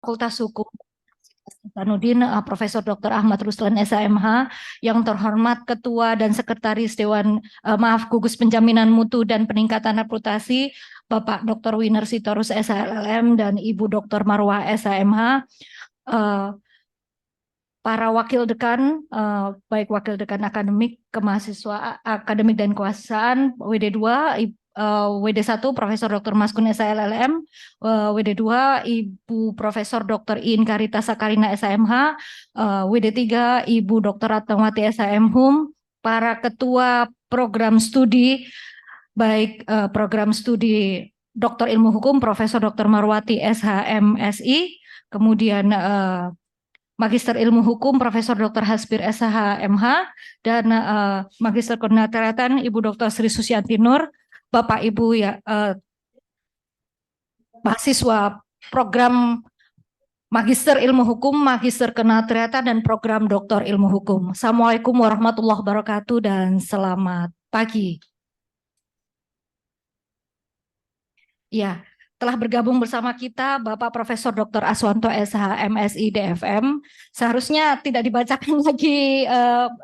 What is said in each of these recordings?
Fakultas Hukum Hasanuddin, Profesor Dr. Ahmad Ruslan SHMH, yang terhormat Ketua dan Sekretaris Dewan Gugus Penjaminan Mutu dan Peningkatan Reputasi, Bapak Dr. Winer Sitorus SHLM dan Ibu Dr. Marwah SHMH, para wakil dekan, baik wakil dekan akademik, kemahasiswa akademik dan kewasaan, WD2, WD1 Profesor Dr. Maskun SHLM, WD2 Ibu Profesor Dr. In Karita Sakarina SHMH, WD3 Ibu Dr. Ratnawati SHM Hum, para ketua program studi, baik program studi Doktor Ilmu Hukum Profesor Dr. Marwati SHMSI, kemudian Magister Ilmu Hukum Profesor Dr. Hasbir SHMH, dan Magister Koordinatan Ibu Dr. Sri Susianti Nur, Bapak Ibu ya mahasiswa program Magister Ilmu Hukum, Magister Kenatriatan, dan program Doktor Ilmu Hukum. Assalamualaikum warahmatullahi wabarakatuh dan selamat pagi. Ya, telah bergabung bersama kita Bapak Profesor Dr. Aswanto SH MSI DFM. Seharusnya tidak dibacakan lagi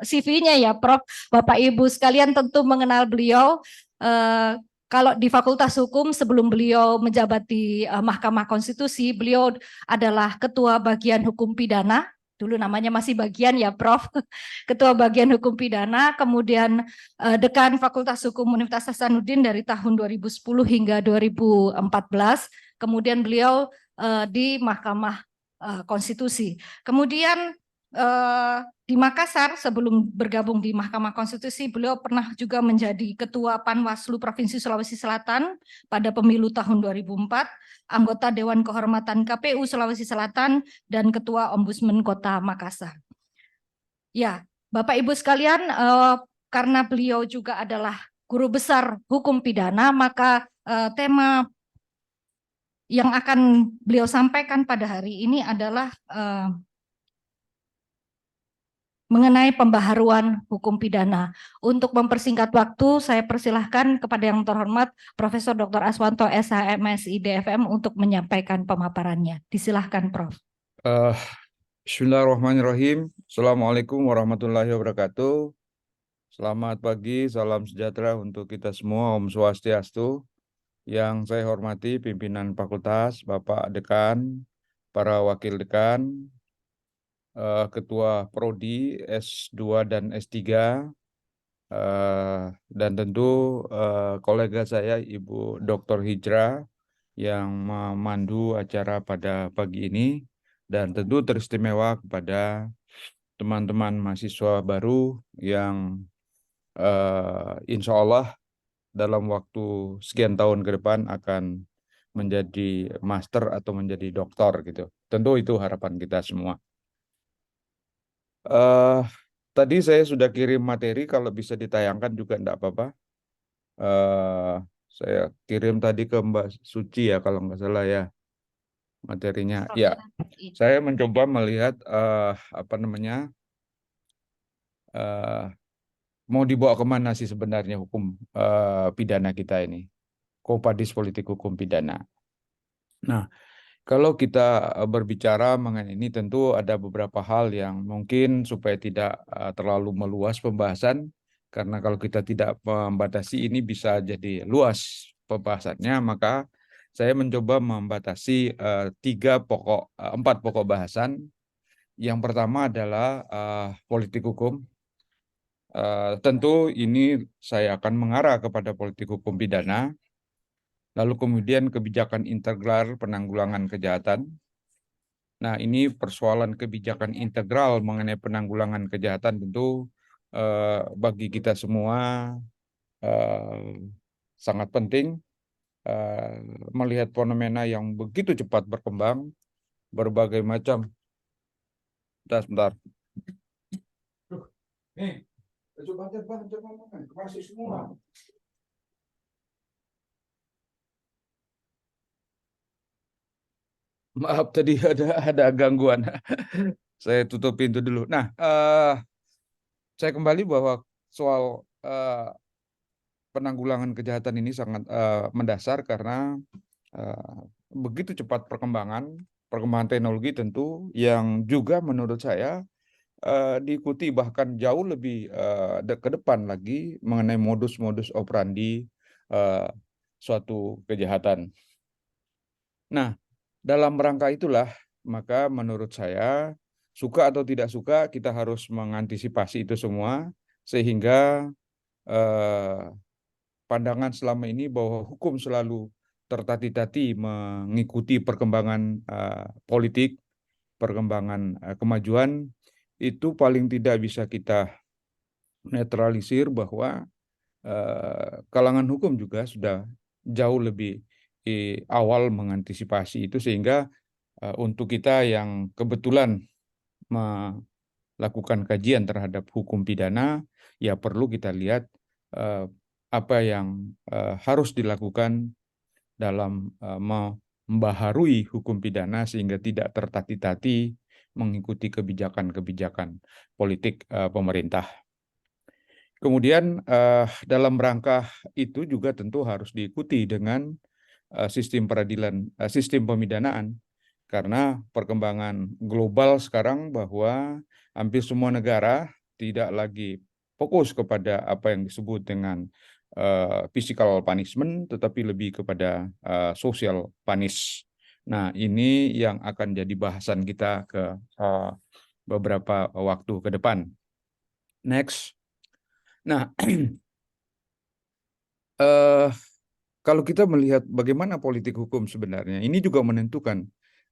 CV-nya ya, Prof. Bapak Ibu sekalian tentu mengenal beliau. Kalau di Fakultas Hukum sebelum beliau menjabat di Mahkamah Konstitusi, beliau adalah Ketua Bagian Hukum Pidana. Dulu namanya masih bagian ya, Prof. Ketua Bagian Hukum Pidana, kemudian Dekan Fakultas Hukum Universitas Hasanuddin dari tahun 2010 hingga 2014. Kemudian beliau di Mahkamah Konstitusi. Kemudian di Makassar, sebelum bergabung di Mahkamah Konstitusi, beliau pernah juga menjadi Ketua Panwaslu Provinsi Sulawesi Selatan pada pemilu tahun 2004, anggota Dewan Kehormatan KPU Sulawesi Selatan, dan Ketua Ombudsman Kota Makassar. Ya, Bapak Ibu sekalian, karena beliau juga adalah guru besar hukum pidana, maka tema yang akan beliau sampaikan pada hari ini adalah mengenai pembaharuan hukum pidana. Untuk mempersingkat waktu, saya persilahkan kepada yang terhormat Profesor Dr. Aswanto SH MSI DFM untuk menyampaikan pemaparannya. Disilahkan, Prof. Bismillahirrahmanirrahim. Assalamualaikum warahmatullahi wabarakatuh. Selamat pagi, salam sejahtera untuk kita semua. Om Swastiastu. Yang saya hormati pimpinan fakultas, Bapak Dekan, para wakil dekan, Ketua Prodi S2 dan S3, dan tentu kolega saya Ibu Dr. Hijra yang memandu acara pada pagi ini, dan tentu teristimewa kepada teman-teman mahasiswa baru yang insya Allah dalam waktu sekian tahun ke depan akan menjadi master atau menjadi doktor gitu. Tentu itu harapan kita semua. Tadi saya sudah kirim materi, kalau bisa ditayangkan juga enggak apa-apa. Saya kirim tadi ke Mbak Suci ya kalau nggak salah ya materinya. Ya, saya mencoba melihat mau dibawa kemana sih sebenarnya hukum pidana kita ini, Kopadis Politik Hukum Pidana. Nah, kalau kita berbicara mengenai ini tentu ada beberapa hal yang mungkin supaya tidak terlalu meluas pembahasan, karena kalau kita tidak membatasi ini bisa jadi luas pembahasannya, maka saya mencoba membatasi empat pokok bahasan. Yang pertama adalah politik hukum. Tentu ini saya akan mengarah kepada politik hukum pidana. Lalu kemudian kebijakan integral penanggulangan kejahatan. Nah, ini persoalan kebijakan integral mengenai penanggulangan kejahatan tentu bagi kita semua sangat penting melihat fenomena yang begitu cepat berkembang, berbagai macam. Sebentar. Nih, coba masih semua. Maaf tadi ada gangguan. Saya tutup pintu dulu. Nah, saya kembali bahwa soal penanggulangan kejahatan ini sangat mendasar karena begitu cepat perkembangan perkembangan teknologi tentu yang juga menurut saya diikuti bahkan jauh lebih ke depan lagi mengenai modus-modus operandi eh, suatu kejahatan. Nah, dalam rangka itulah, maka menurut saya, suka atau tidak suka, kita harus mengantisipasi itu semua, sehingga eh, pandangan selama ini bahwa hukum selalu tertati-tati mengikuti perkembangan politik, perkembangan kemajuan, itu paling tidak bisa kita netralisir bahwa kalangan hukum juga sudah jauh lebih awal mengantisipasi itu, sehingga untuk kita yang kebetulan melakukan kajian terhadap hukum pidana, ya perlu kita lihat eh, apa yang harus dilakukan dalam membaharui hukum pidana sehingga tidak tertati-tati mengikuti kebijakan-kebijakan politik pemerintah. Kemudian dalam rangka itu juga tentu harus diikuti dengan sistem peradilan, sistem pemidanaan, karena perkembangan global sekarang bahwa hampir semua negara tidak lagi fokus kepada apa yang disebut dengan physical punishment, tetapi lebih kepada social punish. Nah, ini yang akan jadi bahasan kita ke beberapa waktu ke depan. Next. Nah, eh, kalau kita melihat bagaimana politik hukum sebenarnya, ini juga menentukan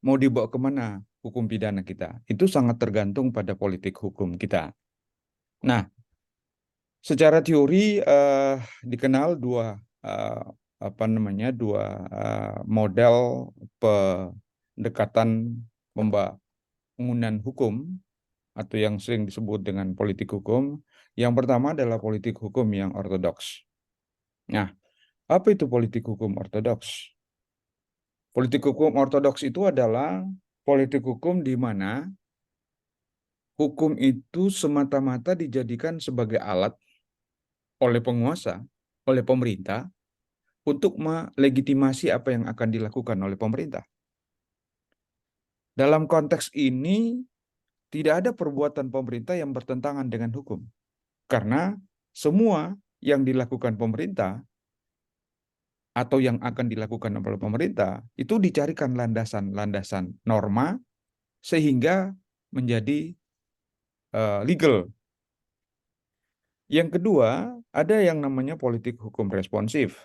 mau dibawa kemana hukum pidana kita. Itu sangat tergantung pada politik hukum kita. Nah, secara teori dikenal eh, dua model pendekatan pembangunan hukum atau yang sering disebut dengan politik hukum. Yang pertama adalah politik hukum yang ortodoks. Nah, apa itu politik hukum ortodoks? Politik hukum ortodoks itu adalah politik hukum di mana hukum itu semata-mata dijadikan sebagai alat oleh penguasa, oleh pemerintah, untuk melegitimasi apa yang akan dilakukan oleh pemerintah. Dalam konteks ini, tidak ada perbuatan pemerintah yang bertentangan dengan hukum. Karena semua yang dilakukan pemerintah atau yang akan dilakukan oleh pemerintah itu dicarikan landasan-landasan norma sehingga menjadi legal. Yang kedua, ada yang namanya politik hukum responsif.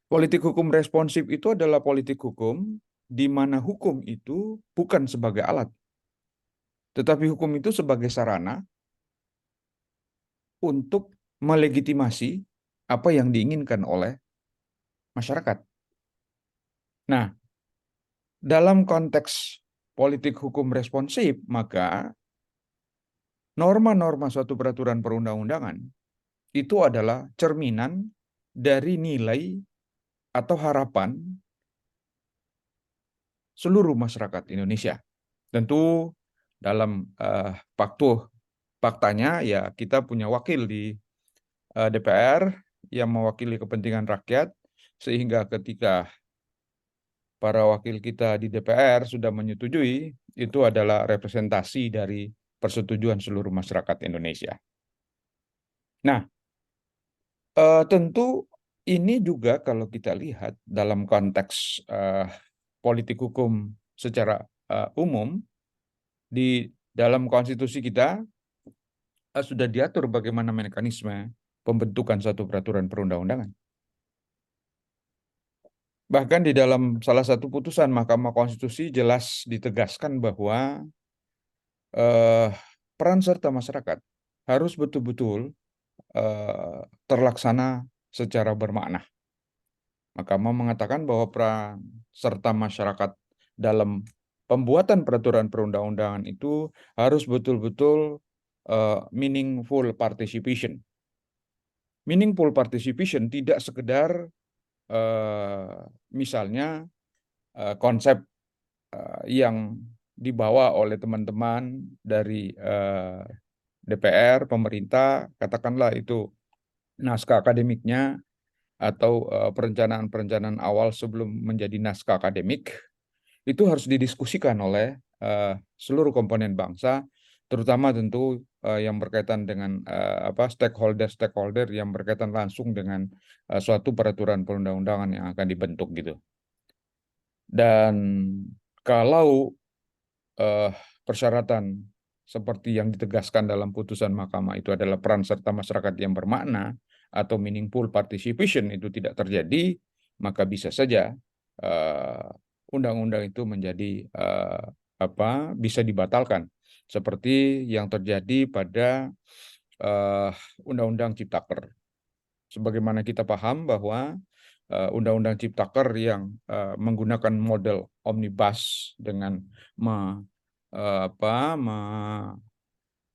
Politik hukum responsif itu adalah politik hukum di mana hukum itu bukan sebagai alat, tetapi hukum itu sebagai sarana untuk melegitimasi apa yang diinginkan oleh masyarakat. Nah, dalam konteks politik hukum responsif, maka norma-norma suatu peraturan perundang-undangan itu adalah cerminan dari nilai atau harapan seluruh masyarakat Indonesia. Tentu dalam faktanya ya kita punya wakil di DPR yang mewakili kepentingan rakyat, sehingga ketika para wakil kita di DPR sudah menyetujui, itu adalah representasi dari persetujuan seluruh masyarakat Indonesia. Nah, tentu ini juga kalau kita lihat dalam konteks politik hukum secara umum, di dalam konstitusi kita sudah diatur bagaimana mekanisme pembentukan satu peraturan perundang-undangan. Bahkan di dalam salah satu putusan Mahkamah Konstitusi jelas ditegaskan bahwa eh, peran serta masyarakat harus betul-betul terlaksana secara bermakna. Mahkamah mengatakan bahwa peran serta masyarakat dalam pembuatan peraturan perundang-undangan itu harus betul-betul meaningful participation. Meaningful participation tidak sekedar misalnya konsep yang dibawa oleh teman-teman dari DPR, pemerintah, katakanlah itu naskah akademiknya atau perencanaan-perencanaan awal sebelum menjadi naskah akademik, itu harus didiskusikan oleh seluruh komponen bangsa, terutama tentu yang berkaitan dengan stakeholder-stakeholder yang berkaitan langsung dengan suatu peraturan perundang-undangan yang akan dibentuk gitu. Dan kalau persyaratan seperti yang ditegaskan dalam putusan mahkamah itu adalah peran serta masyarakat yang bermakna atau meaningful participation itu tidak terjadi, maka bisa saja undang-undang itu menjadi bisa dibatalkan seperti yang terjadi pada Undang-Undang Ciptaker. Sebagaimana kita paham bahwa Undang-Undang Ciptaker yang menggunakan model omnibus dengan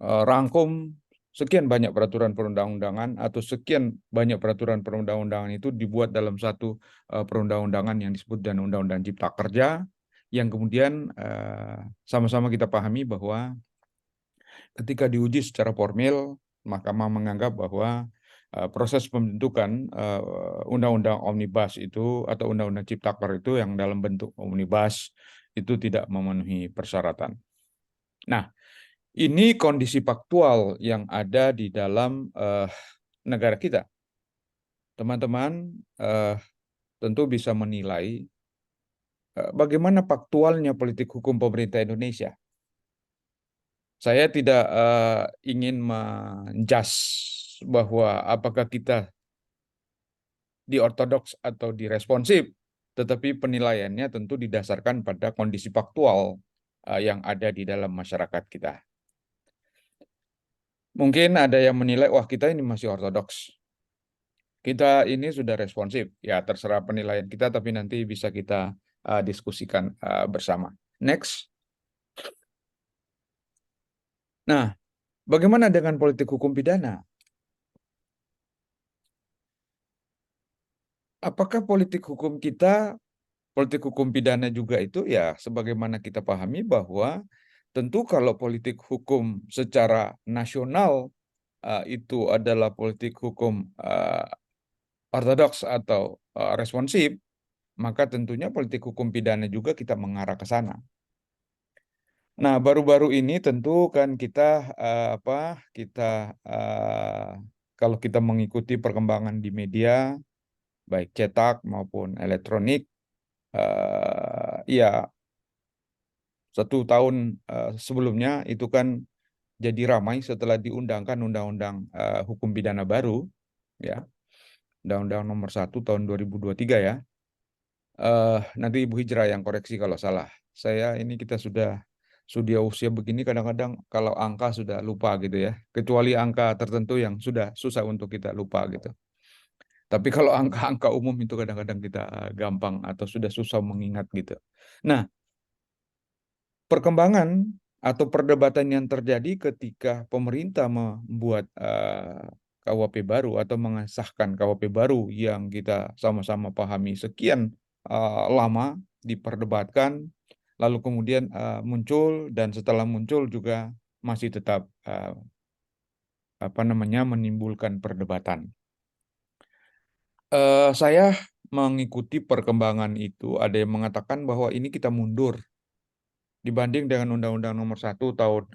merangkum sekian banyak peraturan perundang-undangan atau sekian banyak peraturan perundang-undangan itu dibuat dalam satu perundang-undangan yang disebut dengan Undang-Undang Cipta Kerja, yang kemudian sama-sama kita pahami bahwa ketika diuji secara formil, Mahkamah menganggap bahwa proses pembentukan Undang-Undang Omnibus itu atau Undang-Undang Ciptaker itu yang dalam bentuk omnibus itu tidak memenuhi persyaratan. Nah, ini kondisi faktual yang ada di dalam negara kita. Teman-teman tentu bisa menilai bagaimana faktualnya politik hukum pemerintah Indonesia. Saya tidak ingin menjudge bahwa apakah kita diortodoks atau diresponsif, tetapi penilaiannya tentu didasarkan pada kondisi faktual yang ada di dalam masyarakat kita. Mungkin ada yang menilai, wah kita ini masih ortodoks. Kita ini sudah responsif. Ya terserah penilaian kita, tapi nanti bisa kita diskusikan bersama. Next. Nah, bagaimana dengan politik hukum pidana? Apakah politik hukum kita, politik hukum pidana juga itu ya sebagaimana kita pahami bahwa tentu kalau politik hukum secara nasional itu adalah politik hukum ortodoks atau responsif, maka tentunya politik hukum pidana juga kita mengarah ke sana. Nah, baru-baru ini tentu kan kita kalau kita mengikuti perkembangan di media baik cetak maupun elektronik, ya 1 tahun sebelumnya itu kan jadi ramai setelah diundangkan undang-undang hukum pidana baru, ya, Undang-Undang Nomor 1 tahun 2023 ya. Nanti Ibu Hijrah yang koreksi kalau salah. Kita sudah usia begini kadang-kadang kalau angka sudah lupa gitu ya. Kecuali angka tertentu yang sudah susah untuk kita lupa gitu. Tapi kalau angka-angka umum itu kadang-kadang kita gampang atau sudah susah mengingat gitu. Nah, perkembangan atau perdebatan yang terjadi ketika pemerintah membuat KUHP baru atau mengesahkan KUHP baru yang kita sama-sama pahami sekian lama diperdebatkan, lalu kemudian muncul dan setelah muncul juga masih tetap menimbulkan perdebatan. Saya mengikuti perkembangan itu, ada yang mengatakan bahwa ini kita mundur dibanding dengan Undang-Undang Nomor 1 tahun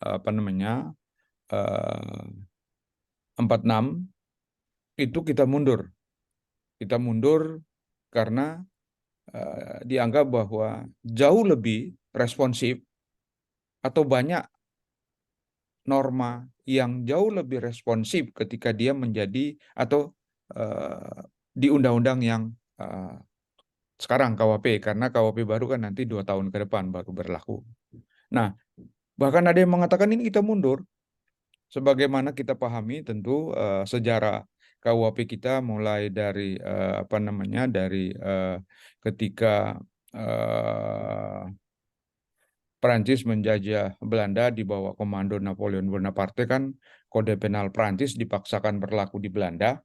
46 itu kita mundur. Kita mundur karena dianggap bahwa jauh lebih responsif atau banyak norma yang jauh lebih responsif ketika dia menjadi atau di undang-undang yang sekarang KUHP, karena KUHP baru kan nanti 2 tahun ke depan baru berlaku. Nah, bahkan ada yang mengatakan ini kita mundur. Sebagaimana kita pahami tentu sejarah KUHP kita mulai dari ketika Prancis menjajah Belanda di bawah komando Napoleon Bonaparte kan kode penal Prancis dipaksakan berlaku di Belanda.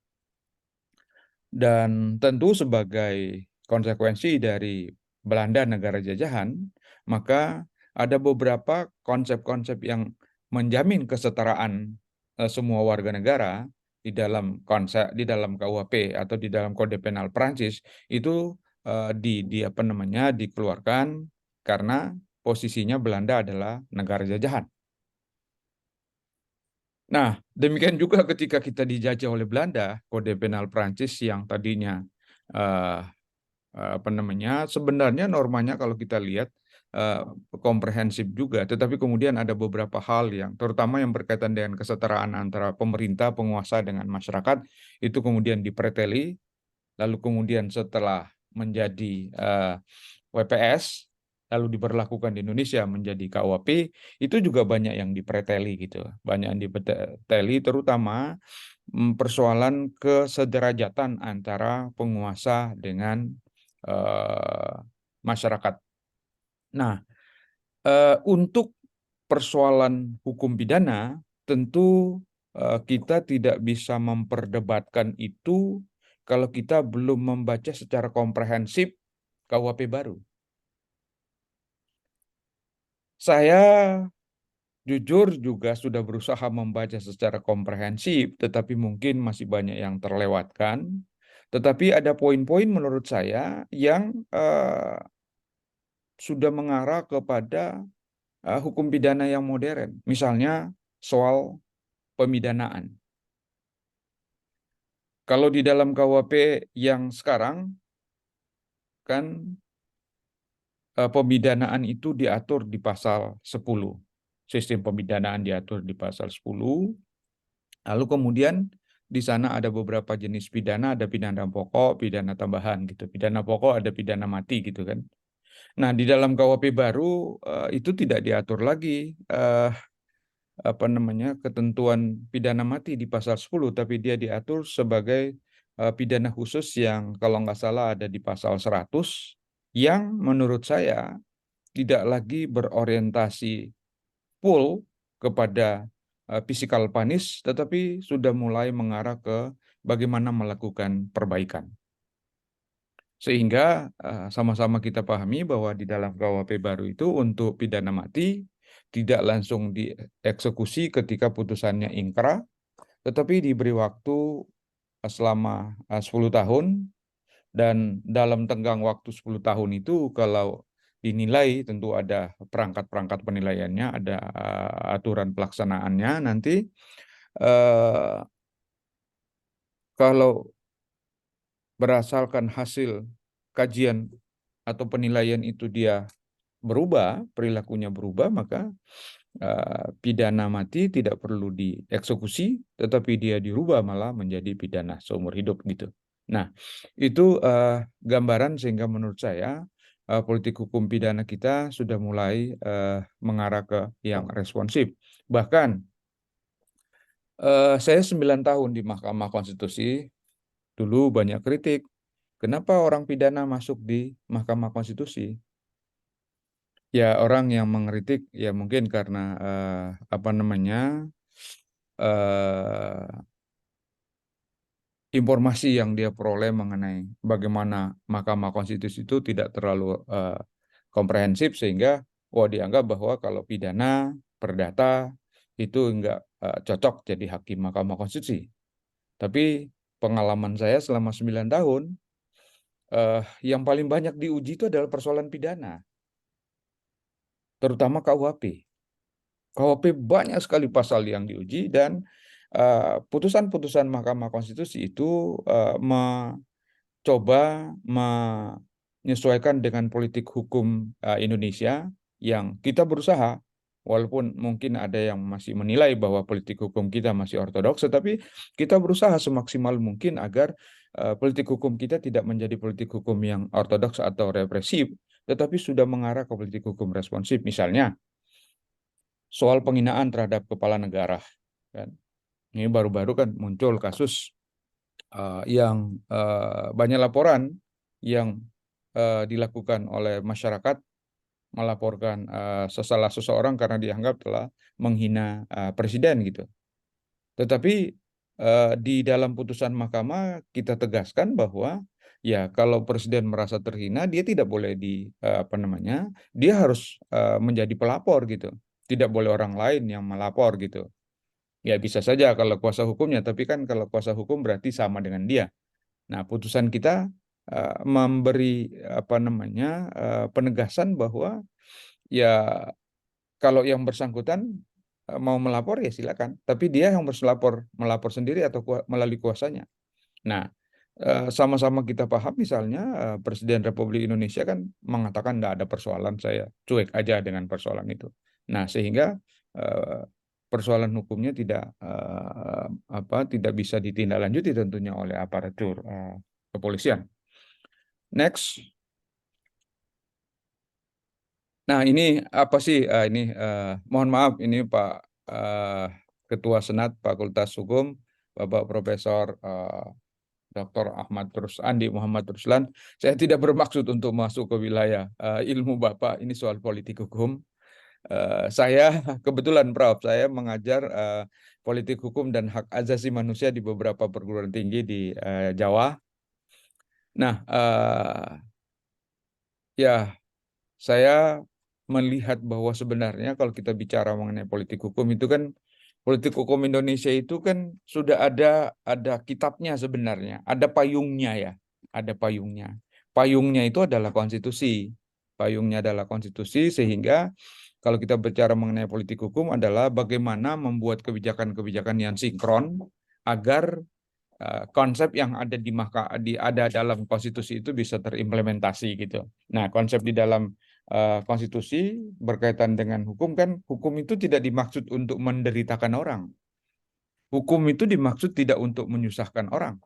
Dan tentu sebagai konsekuensi dari Belanda negara jajahan, maka ada beberapa konsep-konsep yang menjamin kesetaraan semua warga negara di dalam KUHP atau di dalam Kode Penal Prancis itu dikeluarkan karena posisinya Belanda adalah negara jajahan. Nah, demikian juga ketika kita dijajah oleh Belanda, kode penal Prancis yang tadinya eh, sebenarnya normanya kalau kita lihat eh, komprehensif juga, tetapi kemudian ada beberapa hal yang terutama yang berkaitan dengan kesetaraan antara pemerintah, penguasa dengan masyarakat itu kemudian dipreteli, lalu kemudian setelah menjadi WPS lalu diberlakukan di Indonesia menjadi KUHP, itu juga banyak yang dipreteli gitu, banyak yang dipreteli terutama persoalan kesederajatan antara penguasa dengan eh, masyarakat. Nah, untuk persoalan hukum pidana, tentu kita tidak bisa memperdebatkan itu kalau kita belum membaca secara komprehensif KUHP baru. Saya jujur juga sudah berusaha membaca secara komprehensif, tetapi mungkin masih banyak yang terlewatkan. Tetapi ada poin-poin menurut saya yang sudah mengarah kepada hukum pidana yang modern. Misalnya soal pemidanaan. Kalau di dalam KUHP yang sekarang kan pemidanaan itu diatur di pasal 10. Sistem pemidanaan diatur di pasal 10. Lalu kemudian di sana ada beberapa jenis pidana, ada pidana pokok, pidana tambahan gitu. Pidana pokok ada pidana mati gitu kan. Nah, di dalam KUHP baru itu tidak diatur lagi ketentuan pidana mati di pasal 10, tapi dia diatur sebagai pidana khusus yang kalau nggak salah ada di pasal 100 yang menurut saya tidak lagi berorientasi full kepada physical punish, tetapi sudah mulai mengarah ke bagaimana melakukan perbaikan. Sehingga sama-sama kita pahami bahwa di dalam KUHP baru itu untuk pidana mati tidak langsung dieksekusi ketika putusannya ingkrah, tetapi diberi waktu selama 10 tahun, dan dalam tenggang waktu 10 tahun itu kalau dinilai tentu ada perangkat-perangkat penilaiannya, ada aturan pelaksanaannya nanti eh, kalau berdasarkan hasil kajian atau penilaian itu dia berubah, perilakunya berubah, maka pidana mati tidak perlu dieksekusi, tetapi dia dirubah malah menjadi pidana seumur hidup gitu. Nah, itu gambaran sehingga menurut saya politik hukum pidana kita sudah mulai mengarah ke yang responsif. Bahkan saya 9 tahun di Mahkamah Konstitusi, dulu banyak kritik. Kenapa orang pidana masuk di Mahkamah Konstitusi? Ya orang yang mengkritik ya mungkin karena eh, informasi yang dia peroleh mengenai bagaimana Mahkamah Konstitusi itu tidak terlalu komprehensif sehingga dianggap bahwa kalau pidana perdata itu enggak cocok jadi hakim Mahkamah Konstitusi. Tapi pengalaman saya selama 9 tahun yang paling banyak diuji itu adalah persoalan pidana, terutama KUHP. KUHP banyak sekali pasal yang diuji dan putusan-putusan Mahkamah Konstitusi itu mencoba menyesuaikan dengan politik hukum Indonesia yang kita berusaha, walaupun mungkin ada yang masih menilai bahwa politik hukum kita masih ortodoks, tetapi kita berusaha semaksimal mungkin agar politik hukum kita tidak menjadi politik hukum yang ortodoks atau represif, tetapi sudah mengarah ke politik hukum responsif. Misalnya, soal penghinaan terhadap kepala negara. Kan. Ini baru-baru kan muncul kasus yang banyak laporan yang dilakukan oleh masyarakat melaporkan salah seseorang karena dianggap telah menghina presiden gitu. Tetapi di dalam putusan mahkamah kita tegaskan bahwa ya kalau presiden merasa terhina dia tidak boleh dia harus menjadi pelapor gitu. Tidak boleh orang lain yang melapor gitu. Ya bisa saja kalau kuasa hukumnya, tapi kan kalau kuasa hukum berarti sama dengan dia. Nah, putusan kita memberi penegasan bahwa ya kalau yang bersangkutan mau melapor ya silakan, tapi dia yang harus melapor sendiri atau melalui kuasanya. Nah, sama-sama kita paham misalnya Presiden Republik Indonesia kan mengatakan nggak ada persoalan, saya cuek aja dengan persoalan itu. Nah, sehingga persoalan hukumnya tidak bisa ditindaklanjuti tentunya oleh aparatur kepolisian. Next. Nah, ini apa sih? Mohon maaf, ini Pak Ketua Senat Fakultas Hukum, Bapak Profesor Dr. Andi Muhammad Ruslan. Saya tidak bermaksud untuk masuk ke wilayah ilmu Bapak. Ini soal politik hukum. Saya kebetulan Prof, saya mengajar politik hukum dan hak asasi manusia di beberapa perguruan tinggi di Jawa. Nah, ya saya melihat bahwa sebenarnya kalau kita bicara mengenai politik hukum itu kan politik hukum Indonesia itu kan sudah ada kitabnya sebenarnya, ada payungnya ya, ada payungnya. Payungnya itu adalah konstitusi. Payungnya adalah konstitusi sehingga kalau kita bicara mengenai politik hukum adalah bagaimana membuat kebijakan-kebijakan yang sinkron agar konsep yang ada dalam konstitusi itu bisa terimplementasi gitu. Nah, konsep di dalam konstitusi berkaitan dengan hukum kan, hukum itu tidak dimaksud untuk menderitakan orang. Hukum itu dimaksud tidak untuk menyusahkan orang.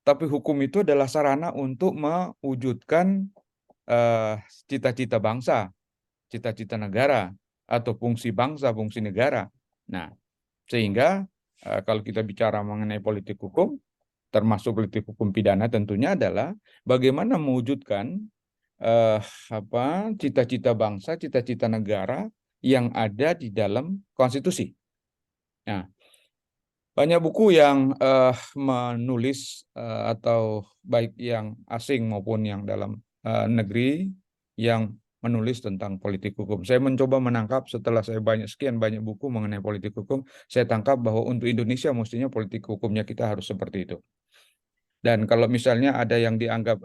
Tapi hukum itu adalah sarana untuk mewujudkan cita-cita bangsa, cita-cita negara, atau fungsi bangsa, fungsi negara. Nah, sehingga kalau kita bicara mengenai politik hukum, termasuk politik hukum pidana tentunya adalah bagaimana mewujudkan cita-cita bangsa, cita-cita negara yang ada di dalam konstitusi. Nah, banyak buku yang menulis atau baik yang asing maupun yang dalam negeri yang menulis tentang politik hukum. Saya mencoba menangkap setelah saya sekian banyak buku mengenai politik hukum, saya tangkap bahwa untuk Indonesia mestinya politik hukumnya kita harus seperti itu. Dan kalau misalnya ada yang dianggap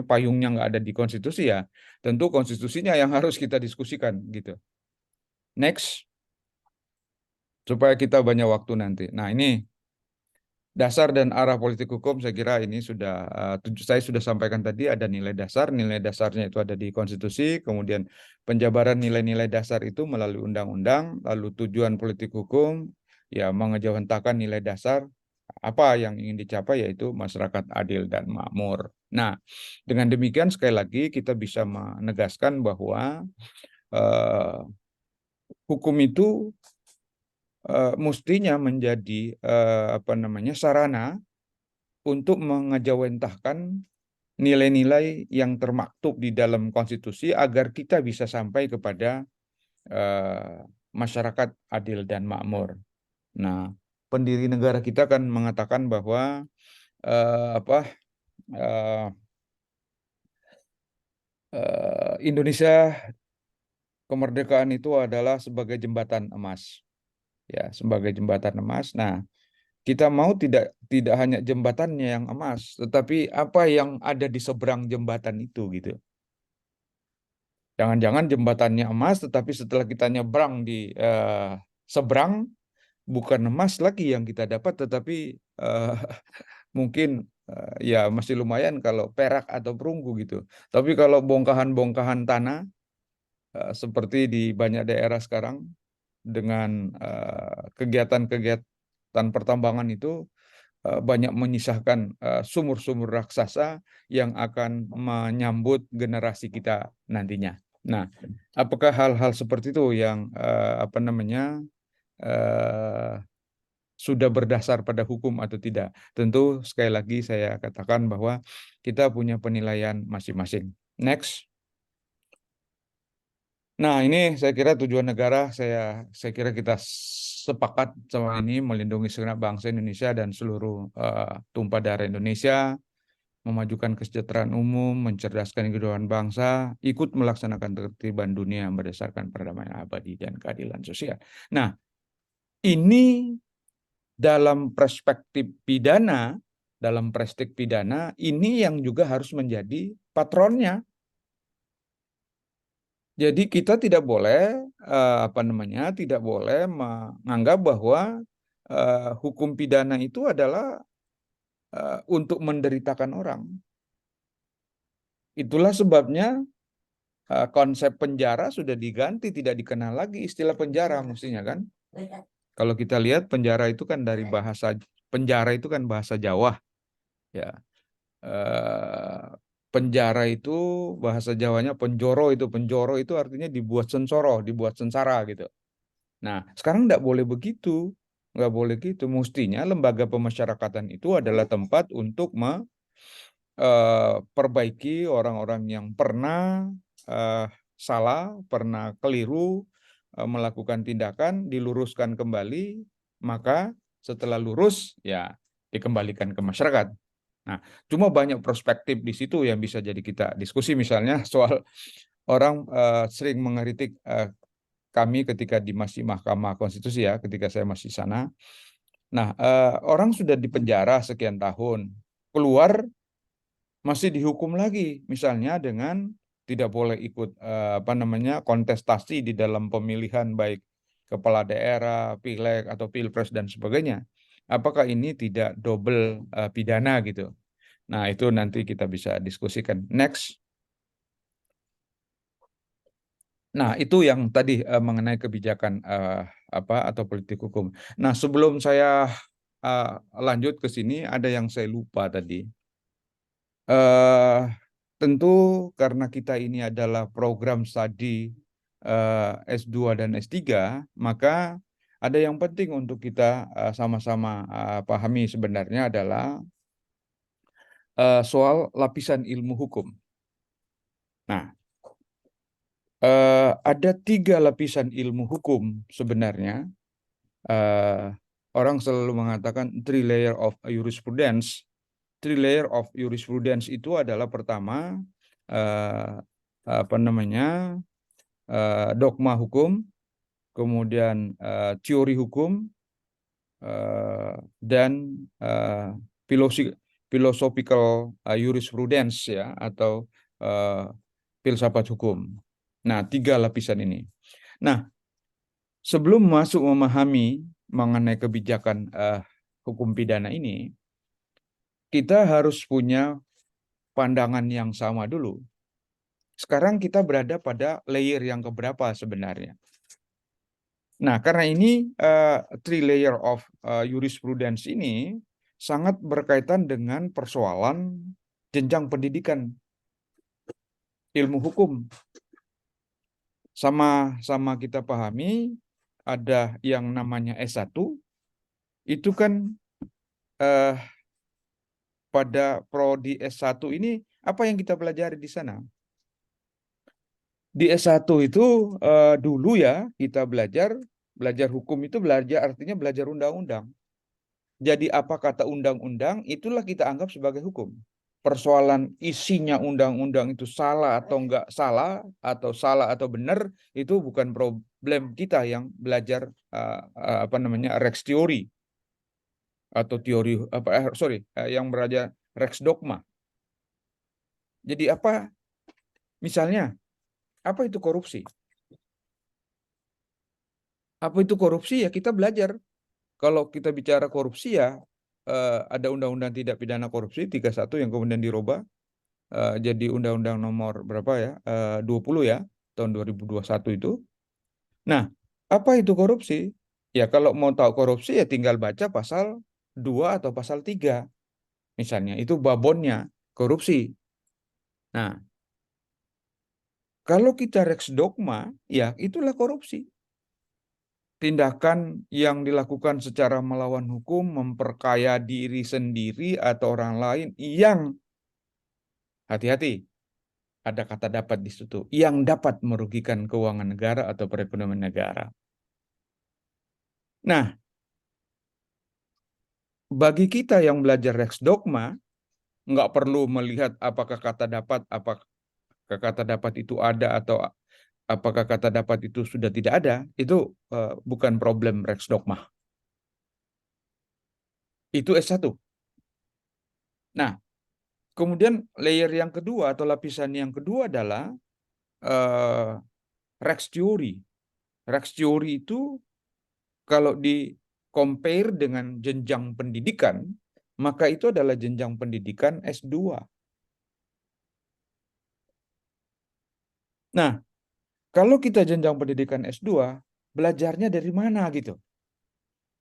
payungnya nggak ada di konstitusi ya, tentu konstitusinya yang harus kita diskusikan gitu. Next, supaya kita banyak waktu nanti. Nah, ini dasar dan arah politik hukum saya kira ini saya sudah sampaikan tadi, ada nilai dasarnya itu ada di konstitusi, kemudian penjabaran nilai-nilai dasar itu melalui undang-undang, lalu tujuan politik hukum ya mengejawantahkan nilai dasar apa yang ingin dicapai yaitu masyarakat adil dan makmur. Nah, dengan demikian sekali lagi kita bisa menegaskan bahwa hukum itu mestinya menjadi sarana untuk mengejawantahkan nilai-nilai yang termaktub di dalam konstitusi agar kita bisa sampai kepada masyarakat adil dan makmur. Nah, pendiri negara kita kan mengatakan bahwa Indonesia kemerdekaan itu adalah sebagai jembatan emas, ya, sebagai jembatan emas. Nah, kita mau tidak hanya jembatannya yang emas, tetapi apa yang ada di seberang jembatan itu gitu. Jangan-jangan jembatannya emas, tetapi setelah kita nyebrang di seberang, bukan emas lagi yang kita dapat, tetapi mungkin ya masih lumayan kalau perak atau perunggu gitu. Tapi kalau bongkahan-bongkahan tanah, seperti di banyak daerah sekarang, dengan kegiatan pertambangan itu, banyak menyisahkan sumur-sumur raksasa yang akan menyambut generasi kita nantinya. Nah, apakah hal-hal seperti itu yang sudah berdasar pada hukum atau tidak? Tentu sekali lagi saya katakan bahwa kita punya penilaian masing-masing. Next. Nah, ini saya kira tujuan negara, saya kira kita sepakat sama ini, melindungi segenap bangsa Indonesia dan seluruh tumpah darah Indonesia, memajukan kesejahteraan umum, mencerdaskan kehidupan bangsa, ikut melaksanakan ketertiban dunia berdasarkan perdamaian abadi dan keadilan sosial. Nah, ini dalam perspektif pidana, dalam praktik pidana, ini yang juga harus menjadi patronnya. Jadi kita tidak boleh tidak boleh menganggap bahwa hukum pidana itu adalah untuk menderitakan orang. Itulah sebabnya konsep penjara sudah diganti, tidak dikenal lagi istilah penjara mestinya kan. Kalau kita lihat penjara itu kan dari bahasa penjara itu kan bahasa Jawa ya. Eh, Penjara itu bahasa Jawanya penjoro itu artinya dibuat sensoro, dibuat sengsara gitu. Nah, sekarang nggak boleh gitu. Mestinya lembaga pemasyarakatan itu adalah tempat untuk perbaiki orang-orang yang pernah salah, pernah keliru, melakukan tindakan, diluruskan kembali, maka setelah lurus ya dikembalikan ke masyarakat. Nah, cuma banyak perspektif di situ yang bisa jadi kita diskusi, misalnya soal orang sering mengkritik kami ketika masih Mahkamah Konstitusi ya, ketika saya masih sana. Nah, orang sudah dipenjara sekian tahun, keluar masih dihukum lagi, misalnya dengan tidak boleh ikut kontestasi di dalam pemilihan baik kepala daerah, pileg atau pilpres dan sebagainya. Apakah ini tidak double pidana gitu? Nah, itu nanti kita bisa diskusikan. Next. Nah, itu yang tadi mengenai kebijakan atau politik hukum. Nah, sebelum saya lanjut ke sini, ada yang saya lupa tadi. Tentu karena kita ini adalah program studi S2 dan S3, maka ada yang penting untuk kita sama-sama pahami sebenarnya adalah soal lapisan ilmu hukum. Nah, ada 3 lapisan ilmu hukum sebenarnya. Orang selalu mengatakan 3 layer of jurisprudence. 3 layer of jurisprudence itu adalah pertama dogma hukum, kemudian teori hukum, dan philosophical jurisprudence ya, atau filsafat hukum. Nah, 3 lapisan ini. Nah, sebelum masuk memahami mengenai kebijakan hukum pidana ini, kita harus punya pandangan yang sama dulu. Sekarang kita berada pada layer yang keberapa sebenarnya? Nah, karena ini 3 layer of jurisprudence ini sangat berkaitan dengan persoalan jenjang pendidikan ilmu hukum. Sama kita pahami, ada yang namanya S1, itu kan pada prodi S1 ini, apa yang kita pelajari di sana? Di S1 itu dulu ya, kita belajar hukum itu artinya belajar undang-undang. Jadi apa kata undang-undang, itulah kita anggap sebagai hukum. Persoalan isinya undang-undang itu salah atau enggak salah, atau salah atau benar, itu bukan problem kita yang belajar Rex teori atau teori yang belajar Rex dogma. Jadi misalnya apa itu korupsi? Apa itu korupsi ya kita belajar. Kalau kita bicara korupsi ya ada undang-undang tidak pidana korupsi 31 yang kemudian dirubah jadi undang-undang nomor berapa ya? 20 ya, tahun 2021 itu. Nah, apa itu korupsi? Ya kalau mau tahu korupsi ya tinggal baca pasal 2 atau pasal 3. Misalnya itu babonnya korupsi. Nah, kalau kita Rex dogma, ya itulah korupsi. Tindakan yang dilakukan secara melawan hukum, memperkaya diri sendiri atau orang lain yang, hati-hati, ada kata dapat di situ, yang dapat merugikan keuangan negara atau perekonomian negara. Nah, bagi kita yang belajar Rex dogma, nggak perlu melihat apakah kata dapat itu ada atau apakah kata dapat itu sudah tidak ada, itu bukan problem Rex dogma. Itu S1. Nah, kemudian layer yang kedua atau lapisan yang kedua adalah Rex Theory. Rex Theory itu kalau di compare dengan jenjang pendidikan, maka itu adalah jenjang pendidikan S2. Nah, kalau kita jenjang pendidikan S2, belajarnya dari mana gitu?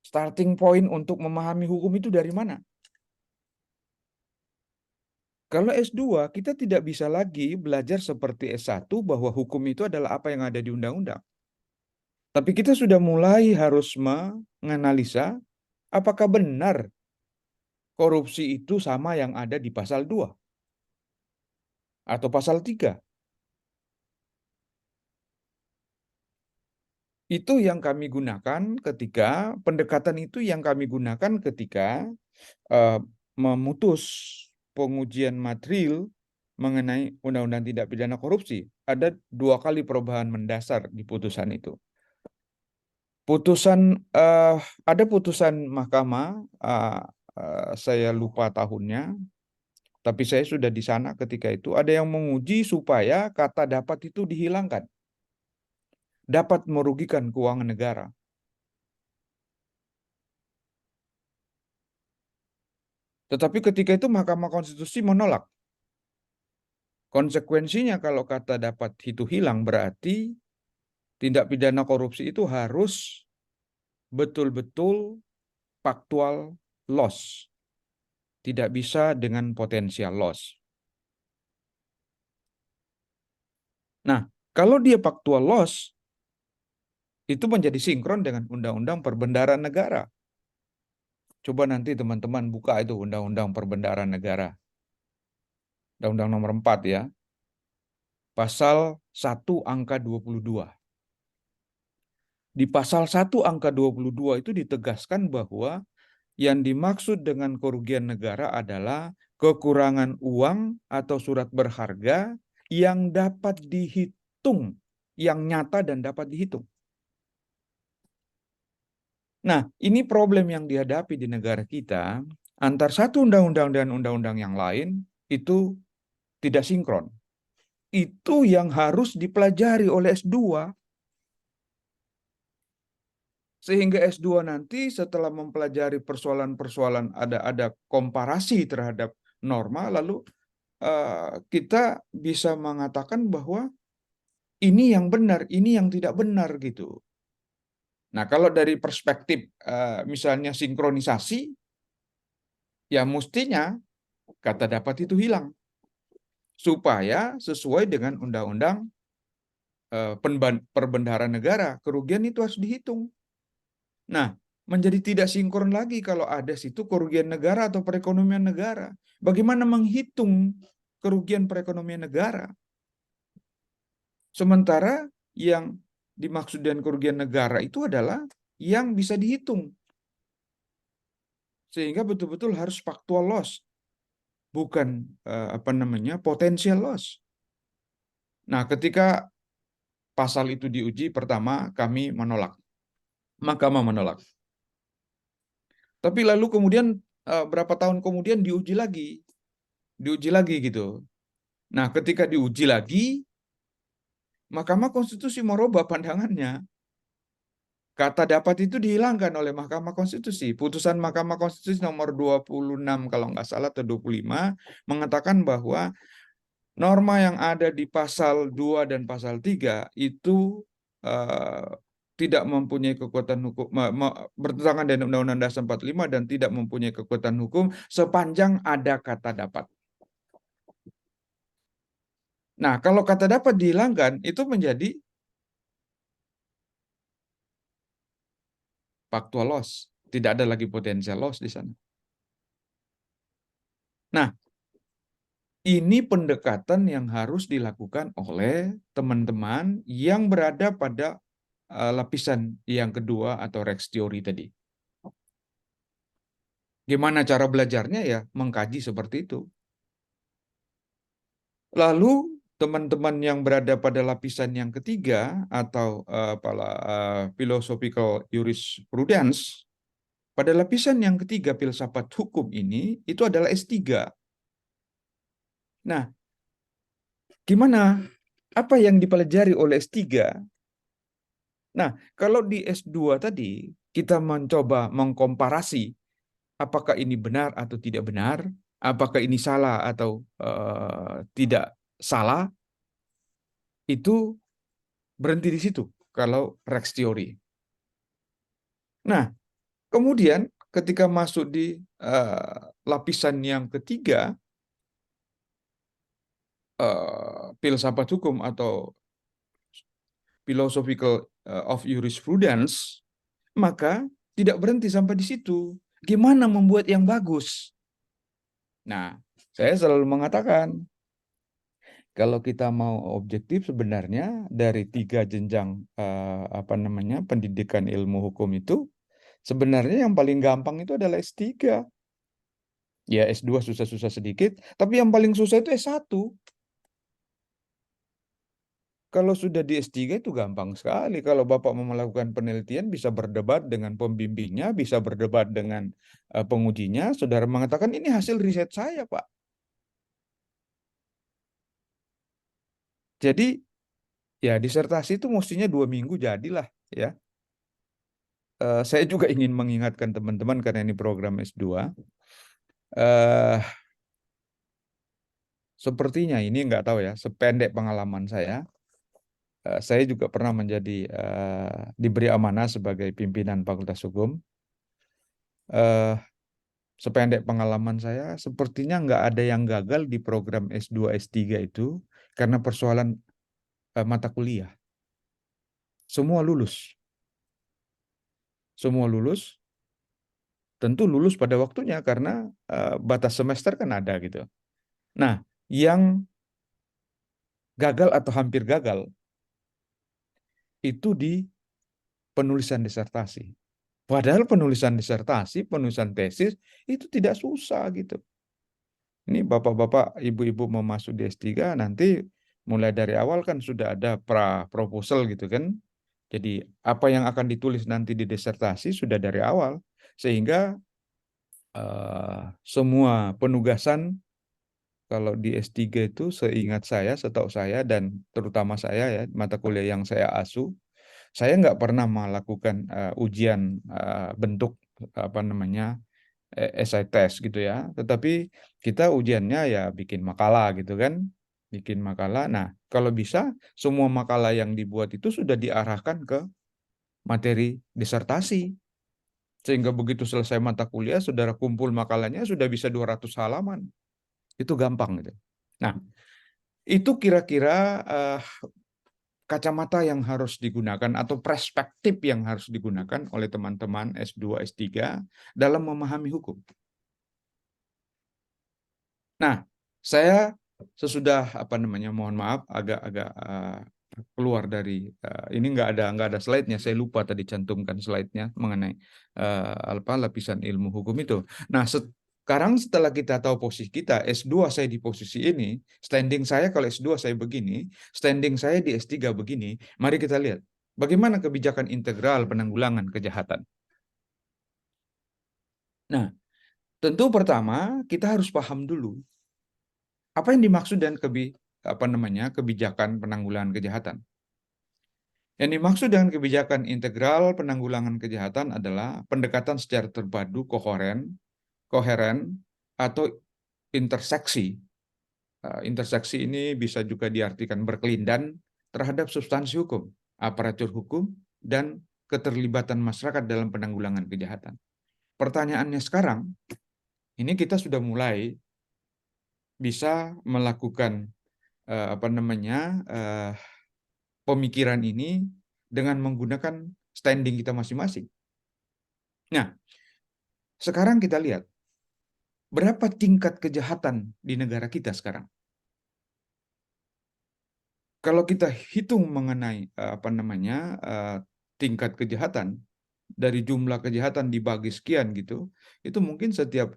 Starting point untuk memahami hukum itu dari mana? Kalau S2, kita tidak bisa lagi belajar seperti S1 bahwa hukum itu adalah apa yang ada di undang-undang. Tapi kita sudah mulai harus menganalisa apakah benar korupsi itu sama yang ada di pasal 2 atau pasal 3. Itu yang kami gunakan ketika pendekatan itu yang kami gunakan ketika eh, memutus pengujian material mengenai Undang-Undang Tindak Pidana Korupsi. Ada 2 kali perubahan mendasar di putusan itu. Ada putusan mahkamah, saya lupa tahunnya, tapi saya sudah di sana ketika itu. Ada yang menguji supaya kata dapat itu dihilangkan, dapat merugikan keuangan negara. Tetapi ketika itu Mahkamah Konstitusi menolak. Konsekuensinya kalau kata dapat itu hilang berarti tindak pidana korupsi itu harus betul-betul faktual loss. Tidak bisa dengan potensial loss. Nah, kalau dia faktual loss, itu menjadi sinkron dengan Undang-Undang Perbendaharaan Negara. Coba nanti teman-teman buka itu Undang-Undang Perbendaharaan Negara. Undang-Undang nomor 4 ya. Pasal 1 angka 22. Di pasal 1 angka 22 itu ditegaskan bahwa yang dimaksud dengan kerugian negara adalah kekurangan uang atau surat berharga yang dapat dihitung, yang nyata dan dapat dihitung. Nah, ini problem yang dihadapi di negara kita, antar satu undang-undang dan undang-undang yang lain itu tidak sinkron. Itu yang harus dipelajari oleh S2. Sehingga S2 nanti setelah mempelajari persoalan-persoalan ada komparasi terhadap norma, lalu kita bisa mengatakan bahwa ini yang benar, ini yang tidak benar gitu. Nah, kalau dari perspektif misalnya sinkronisasi, ya mestinya kata dapat itu hilang supaya sesuai dengan undang-undang perbendaharaan negara, kerugian itu harus dihitung. Nah, menjadi tidak sinkron lagi kalau ada situ kerugian negara atau perekonomian negara. Bagaimana menghitung kerugian perekonomian negara? Sementara yang dimaksud dengan kerugian negara itu adalah yang bisa dihitung. Sehingga betul-betul harus factual loss, bukan potential loss. Nah, ketika pasal itu diuji pertama kami menolak. Mahkamah menolak. Tapi lalu kemudian berapa tahun kemudian diuji lagi gitu. Nah, ketika diuji lagi, Mahkamah Konstitusi merubah pandangannya. Kata dapat itu dihilangkan oleh Mahkamah Konstitusi. Putusan Mahkamah Konstitusi nomor 26 kalau nggak salah atau 25 mengatakan bahwa norma yang ada di pasal 2 dan pasal 3 itu uh, tidak mempunyai kekuatan hukum, bertentangan dengan Undang-Undang Dasar 45 dan tidak mempunyai kekuatan hukum sepanjang ada kata dapat. Nah, kalau kata dapat dihilangkan, itu menjadi factual loss. Tidak ada lagi potensial loss di sana. Nah, ini pendekatan yang harus dilakukan oleh teman-teman yang berada pada lapisan yang kedua atau Rex Theory tadi. Gimana cara belajarnya ya? Mengkaji seperti itu. Lalu teman-teman yang berada pada lapisan yang ketiga atau philosophical jurisprudence, pada lapisan yang ketiga filsafat hukum ini itu adalah S3. Nah, gimana? Apa yang dipelajari oleh S3? Nah, kalau di S2 tadi kita mencoba mengkomparasi apakah ini benar atau tidak benar, apakah ini salah atau tidak salah, itu berhenti di situ kalau Rex teori. Nah, kemudian ketika masuk di lapisan yang ketiga, filsafat hukum atau philosophical of jurisprudence, maka tidak berhenti sampai di situ. Gimana membuat yang bagus? Nah, saya selalu mengatakan, kalau kita mau objektif sebenarnya dari 3 jenjang pendidikan ilmu hukum itu, sebenarnya yang paling gampang itu adalah S3. Ya S2 susah-susah sedikit, tapi yang paling susah itu S1. Kalau sudah di S3 itu gampang sekali. Kalau Bapak mau melakukan penelitian bisa berdebat dengan pembimbingnya, bisa berdebat dengan pengujinya. Saudara mengatakan ini hasil riset saya, Pak. Jadi ya disertasi itu mestinya 2 minggu jadilah ya. Saya juga ingin mengingatkan teman-teman karena ini program S2. eh Sepertinya ini nggak tahu ya, sependek pengalaman saya juga pernah diberi amanah sebagai pimpinan Fakultas Hukum. Eh, Sependek pengalaman saya, sepertinya nggak ada yang gagal di program S2, S3 itu karena persoalan mata kuliah. Semua lulus. Semua lulus, tentu lulus pada waktunya karena batas semester kan ada gitu. Nah, yang gagal atau hampir gagal itu di penulisan disertasi. Padahal penulisan disertasi, penulisan tesis itu tidak susah gitu. Ini bapak-bapak, ibu-ibu mau masuk di S3 nanti mulai dari awal kan sudah ada proposal gitu kan. Jadi apa yang akan ditulis nanti di disertasi sudah dari awal sehingga semua penugasan kalau di S3 itu seingat saya, setahu saya dan terutama saya ya mata kuliah yang saya asuh, saya nggak pernah melakukan ujian bentuk apa namanya essay test gitu ya. Tetapi kita ujiannya ya bikin makalah gitu kan, bikin makalah. Nah, kalau bisa semua makalah yang dibuat itu sudah diarahkan ke materi disertasi. Sehingga begitu selesai mata kuliah, saudara kumpul makalahnya sudah bisa 200 halaman. Itu gampang gitu. Nah, itu kira-kira kacamata yang harus digunakan atau perspektif yang harus digunakan oleh teman-teman S2, S3 dalam memahami hukum. Nah, saya sesudah mohon maaf agak-agak keluar dari ini nggak ada slide-nya. Saya lupa tadi cantumkan slide-nya mengenai lapisan ilmu hukum itu. Nah, sekarang setelah kita tahu posisi kita, S2 saya di posisi ini, standing saya kalau S2 saya begini, standing saya di S3 begini, mari kita lihat bagaimana kebijakan integral penanggulangan kejahatan. Nah, tentu pertama kita harus paham dulu apa yang dimaksud dengan kebijakan penanggulangan kejahatan. Yang dimaksud dengan kebijakan integral penanggulangan kejahatan adalah pendekatan secara terpadu, koheren, atau interseksi. Interseksi ini bisa juga diartikan berkelindan terhadap substansi hukum, aparatur hukum, dan keterlibatan masyarakat dalam penanggulangan kejahatan. Pertanyaannya sekarang, ini kita sudah mulai bisa melakukan pemikiran ini dengan menggunakan standing kita masing-masing. Nah, sekarang kita lihat berapa tingkat kejahatan di negara kita sekarang. Kalau kita hitung mengenai tingkat kejahatan dari jumlah kejahatan dibagi sekian gitu, itu mungkin setiap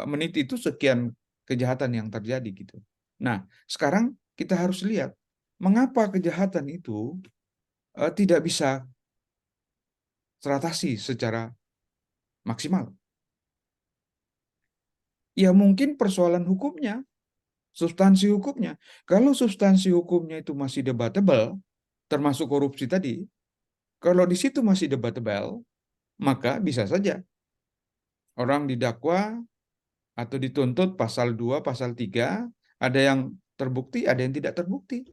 menit itu sekian kejahatan yang terjadi gitu. Nah, sekarang kita harus lihat mengapa kejahatan itu tidak bisa teratasi secara maksimal. Ya mungkin persoalan hukumnya, substansi hukumnya. Kalau substansi hukumnya itu masih debatable, termasuk korupsi tadi, kalau di situ masih debatable, maka bisa saja orang didakwa atau dituntut pasal 2, pasal 3, ada yang terbukti, ada yang tidak terbukti.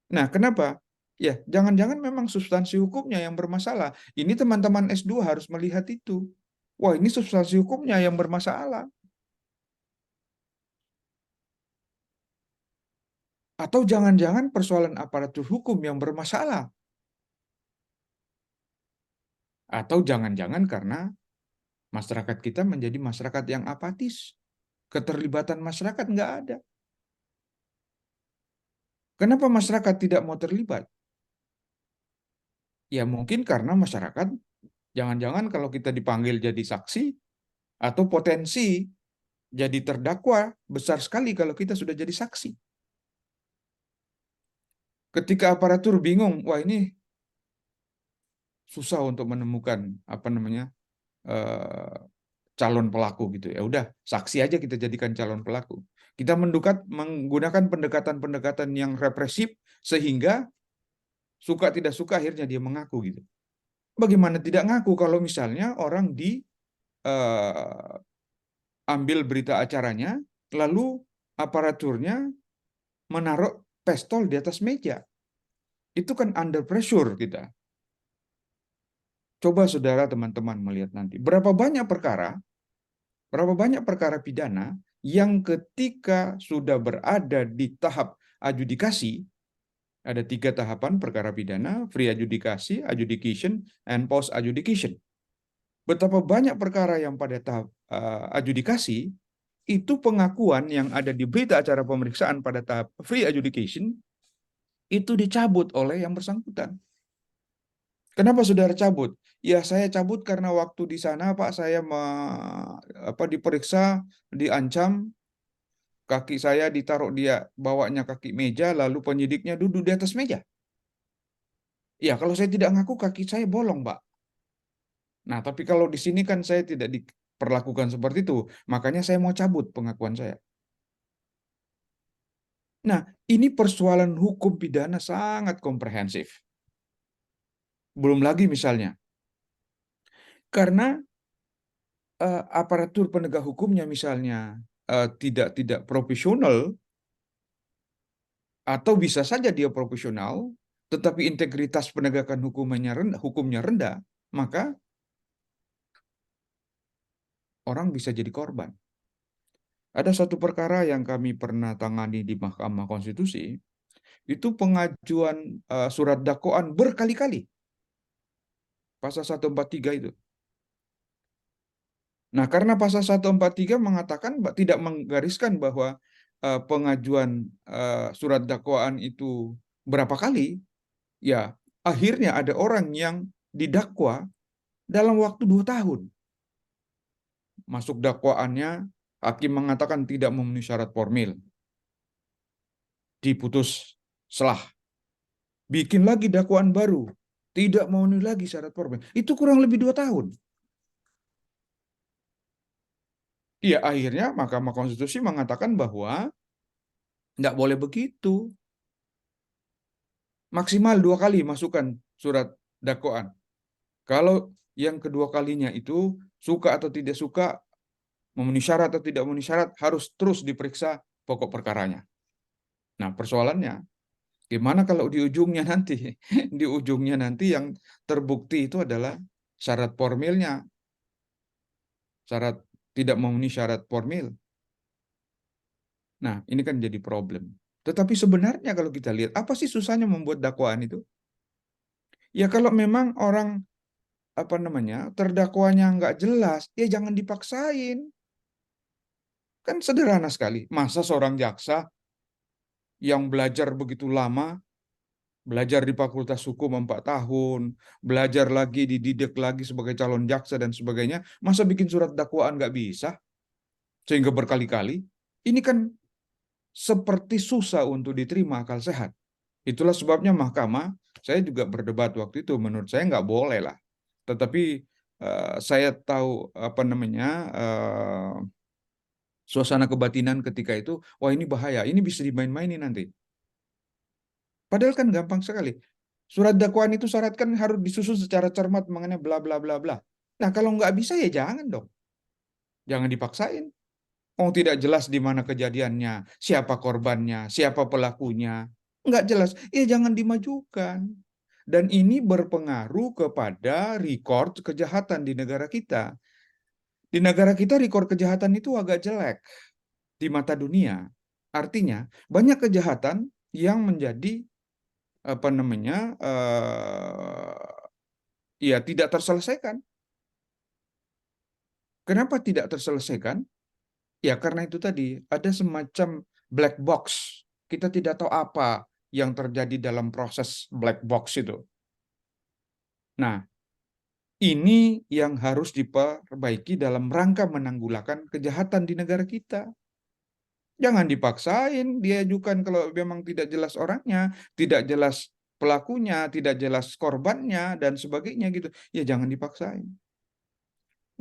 Nah, kenapa? Ya, jangan-jangan memang substansi hukumnya yang bermasalah. Ini teman-teman S2 harus melihat itu. Wah, ini substansi hukumnya yang bermasalah. Atau jangan-jangan persoalan aparatur hukum yang bermasalah. Atau jangan-jangan karena masyarakat kita menjadi masyarakat yang apatis. Keterlibatan masyarakat nggak ada. Kenapa masyarakat tidak mau terlibat? Ya mungkin karena masyarakat, jangan-jangan kalau kita dipanggil jadi saksi, atau potensi jadi terdakwa besar sekali kalau kita sudah jadi saksi. Ketika aparatur bingung, wah ini susah untuk menemukan eh, calon pelaku gitu ya. Udah saksi aja kita jadikan calon pelaku. Kita menggunakan pendekatan-pendekatan yang represif sehingga suka tidak suka akhirnya dia mengaku gitu. Bagaimana tidak ngaku kalau misalnya orang ambil berita acaranya, lalu aparaturnya menaruh pistol di atas meja. Itu kan under pressure kita. Coba saudara teman-teman melihat nanti. Berapa banyak perkara pidana yang ketika sudah berada di tahap adjudikasi, ada 3 tahapan perkara pidana, pre adjudikasi, adjudication, and post adjudication. Betapa banyak perkara yang pada tahap adjudikasi, itu pengakuan yang ada di berita acara pemeriksaan pada tahap free adjudication, itu dicabut oleh yang bersangkutan. Kenapa saudara cabut? Ya saya cabut karena waktu di sana Pak saya diperiksa, diancam, kaki saya ditaruh dia bawanya kaki meja, lalu penyidiknya duduk di atas meja. Ya kalau saya tidak ngaku kaki saya bolong Pak. Nah tapi kalau di sini kan saya tidak diperlakukan seperti itu, makanya saya mau cabut pengakuan saya. Nah ini persoalan hukum pidana sangat komprehensif. Belum lagi misalnya, karena aparatur penegak hukumnya misalnya tidak profesional, atau bisa saja dia profesional, tetapi integritas penegakan hukumnya rendah, maka orang bisa jadi korban. Ada satu perkara yang kami pernah tangani di Mahkamah Konstitusi, itu pengajuan surat dakwaan berkali-kali, pasal 143 itu. Nah, karena pasal 143 mengatakan tidak menggariskan bahwa pengajuan surat dakwaan itu berapa kali, ya akhirnya ada orang yang didakwa dalam waktu 2 tahun. Masuk dakwaannya, hakim mengatakan tidak memenuhi syarat formil. Diputus selah. Bikin lagi dakwaan baru. Tidak memenuhi lagi syarat formil. Itu kurang lebih 2 tahun. Iya, akhirnya Mahkamah Konstitusi mengatakan bahwa tidak boleh begitu. Maksimal 2 kali masukkan surat dakwaan. Kalau yang kedua kalinya itu suka atau tidak suka, memenuhi syarat atau tidak memenuhi syarat, harus terus diperiksa pokok perkaranya. Nah, persoalannya, gimana kalau di ujungnya nanti, di ujungnya nanti yang terbukti itu adalah syarat formilnya, syarat tidak memenuhi syarat formil. Nah, ini kan jadi problem. Tetapi sebenarnya kalau kita lihat, apa sih susahnya membuat dakwaan itu? Ya kalau memang orang terdakwanya nggak jelas, ya jangan dipaksain. Kan sederhana sekali. Masa seorang jaksa yang belajar begitu lama, belajar di Fakultas Hukum 4 tahun, belajar lagi, dididik lagi sebagai calon jaksa dan sebagainya, masa bikin surat dakwaan nggak bisa? Sehingga berkali-kali. Ini kan seperti susah untuk diterima akal sehat. Itulah sebabnya mahkamah, saya juga berdebat waktu itu, menurut saya nggak boleh lah. Tetapi saya tahu suasana kebatinan ketika itu, wah ini bahaya, ini bisa dimain-mainin nanti. Padahal kan gampang sekali. Surat dakwaan itu syaratkan harus disusun secara cermat mengenai bla bla bla bla. Nah, kalau nggak bisa ya jangan dong. Jangan dipaksain. Oh, tidak jelas di mana kejadiannya, siapa korbannya, siapa pelakunya. Nggak jelas, ya jangan dimajukan. Dan ini berpengaruh kepada rekor kejahatan di negara kita. Di negara kita rekor kejahatan itu agak jelek di mata dunia. Artinya, banyak kejahatan yang menjadi apa namanya ya tidak terselesaikan. Kenapa tidak terselesaikan? Ya karena itu tadi ada semacam black box. Kita tidak tahu apa yang terjadi dalam proses black box itu. Nah, ini yang harus diperbaiki dalam rangka menanggulangan kejahatan di negara kita. Jangan dipaksain diajukan kalau memang tidak jelas orangnya, tidak jelas pelakunya, tidak jelas korbannya, dan sebagainya gitu. Ya jangan dipaksain.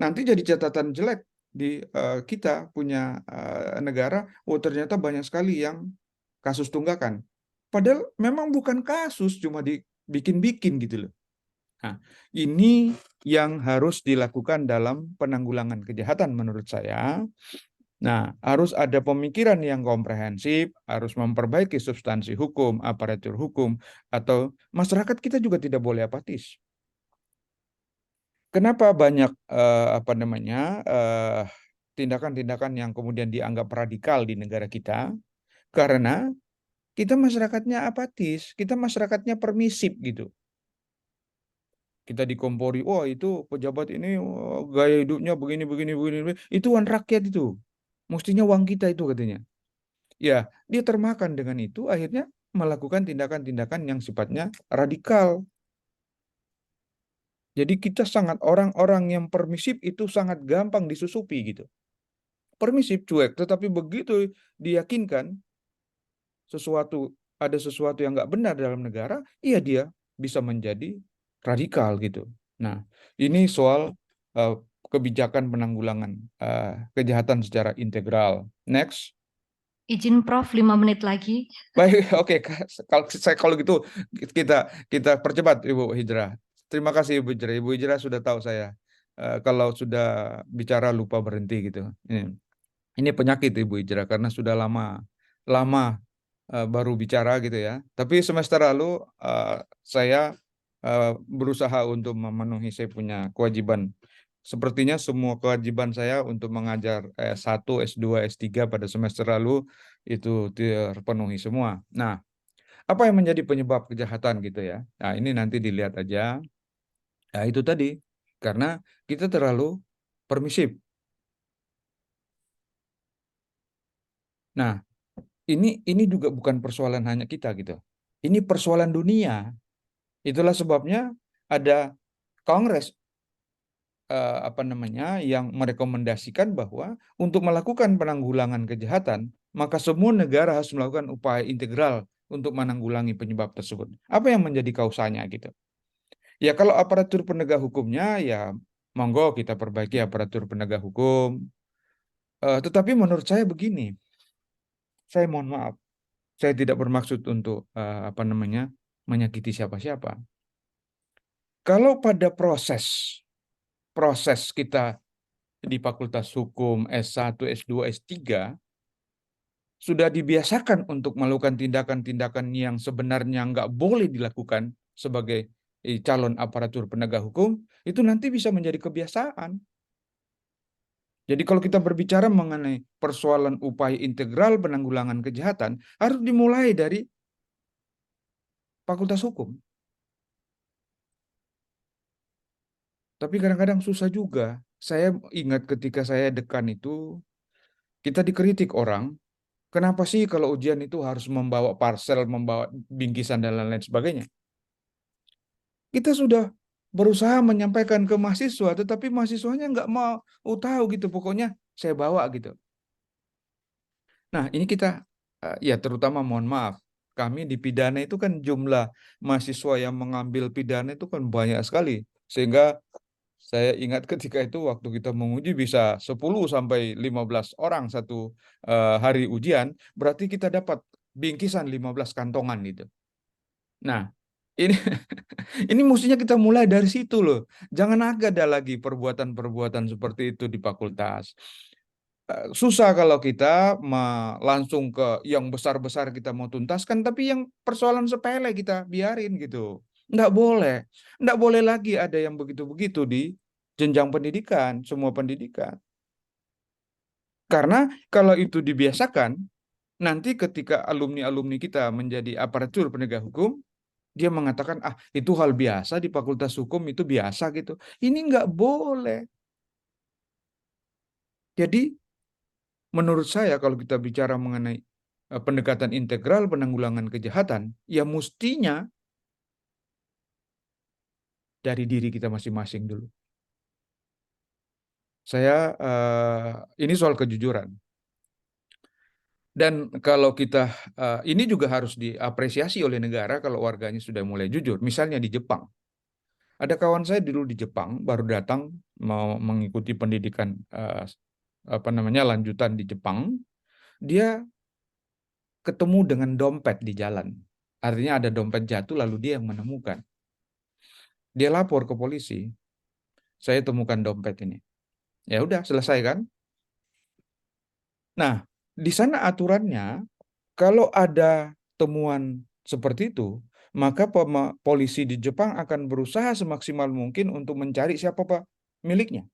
Nanti jadi catatan jelek di kita punya negara, oh ternyata banyak sekali yang kasus tunggakan. Padahal memang bukan kasus, cuma dibikin-bikin gitu loh. Nah, ini yang harus dilakukan dalam penanggulangan kejahatan menurut saya. Nah, harus ada pemikiran yang komprehensif, harus memperbaiki substansi hukum, aparatur hukum, atau masyarakat kita juga tidak boleh apatis. Kenapa banyak apa namanya tindakan-tindakan yang kemudian dianggap radikal di negara kita? Karena kita masyarakatnya apatis, kita masyarakatnya permisif gitu. Kita dikompori, wah itu pejabat ini gaya hidupnya begini, begini, begini, begini. Itu uang rakyat itu. Mestinya uang kita itu katanya. Ya, dia termakan dengan itu, akhirnya melakukan tindakan-tindakan yang sifatnya radikal. Jadi kita sangat orang-orang yang permisif itu sangat gampang disusupi gitu. Permisif cuek, tetapi begitu diyakinkan ada sesuatu yang nggak benar dalam negara, iya dia bisa menjadi radikal gitu. Nah, ini soal uh, kebijakan penanggulangan kejahatan secara integral. Next. Izin Prof, 5 menit lagi. Baik, oke. Kalau gitu kita kita percepat Ibu Hijrah. Terima kasih Ibu Hijrah. Ibu Hijrah sudah tahu saya kalau sudah bicara lupa berhenti gitu. Ini penyakit Ibu Hijrah karena sudah lama lama baru bicara gitu ya. Tapi semester lalu saya berusaha untuk memenuhi saya punya kewajiban. Sepertinya semua kewajiban saya untuk mengajar S1, S2, S3 pada semester lalu itu terpenuhi semua. Nah, apa yang menjadi penyebab kejahatan gitu ya? Nah, ini nanti dilihat aja. Nah, itu tadi karena kita terlalu permisif. Nah, ini juga bukan persoalan hanya kita gitu. Ini persoalan dunia. Itulah sebabnya ada Kongres apa namanya yang merekomendasikan bahwa untuk melakukan penanggulangan kejahatan, maka semua negara harus melakukan upaya integral untuk menanggulangi penyebab tersebut. Apa yang menjadi kausanya gitu? Ya kalau aparatur penegak hukumnya ya monggo kita perbaiki aparatur penegak hukum. Tetapi menurut saya begini, saya mohon maaf, saya tidak bermaksud untuk apa namanya menyakiti siapa-siapa. Kalau pada proses kita di Fakultas Hukum S1, S2, S3 sudah dibiasakan untuk melakukan tindakan-tindakan yang sebenarnya nggak boleh dilakukan sebagai calon aparatur penegak hukum, itu nanti bisa menjadi kebiasaan. Jadi kalau kita berbicara mengenai persoalan upaya integral penanggulangan kejahatan, harus dimulai dari Fakultas Hukum. Tapi kadang-kadang susah juga. Saya ingat ketika saya dekan itu, kita dikritik orang, kenapa sih kalau ujian itu harus membawa parcel, membawa bingkisan dan lain-lain sebagainya? Kita sudah berusaha menyampaikan ke mahasiswa, tetapi mahasiswanya nggak mau tahu gitu. Pokoknya saya bawa gitu. Nah, ini kita, ya terutama mohon maaf, kami di pidana itu kan jumlah mahasiswa yang mengambil pidana itu kan banyak sekali. Sehingga Saya ingat ketika itu waktu kita menguji bisa 10 sampai 15 orang satu hari ujian, berarti kita dapat bingkisan 15 kantongan itu. Nah, ini ini mestinya kita mulai dari situ loh. Jangan ada lagi perbuatan-perbuatan seperti itu di fakultas. Susah kalau kita langsung ke yang besar-besar kita mau tuntaskan, tapi yang persoalan sepele kita biarin gitu. Nggak boleh. Nggak boleh lagi ada yang begitu-begitu di jenjang pendidikan, semua pendidikan. Karena kalau itu dibiasakan, nanti ketika alumni-alumni kita menjadi aparatur penegak hukum, dia mengatakan, ah itu hal biasa di Fakultas Hukum, itu biasa gitu. Ini nggak boleh. Jadi menurut saya kalau kita bicara mengenai pendekatan integral penanggulangan kejahatan, ya mestinya dari diri kita masing-masing dulu. Ini soal kejujuran. Dan kalau kita, ini juga harus diapresiasi oleh negara kalau warganya sudah mulai jujur. Misalnya di Jepang. Ada kawan saya dulu di Jepang, baru datang mau mengikuti pendidikan lanjutan di Jepang. Dia ketemu dengan dompet di jalan. Artinya ada dompet jatuh lalu dia yang menemukan. Dia lapor ke polisi. Saya temukan dompet ini. Ya udah, selesai kan? Nah, di sana aturannya kalau ada temuan seperti itu, maka polisi di Jepang akan berusaha semaksimal mungkin untuk mencari siapa Pak miliknya.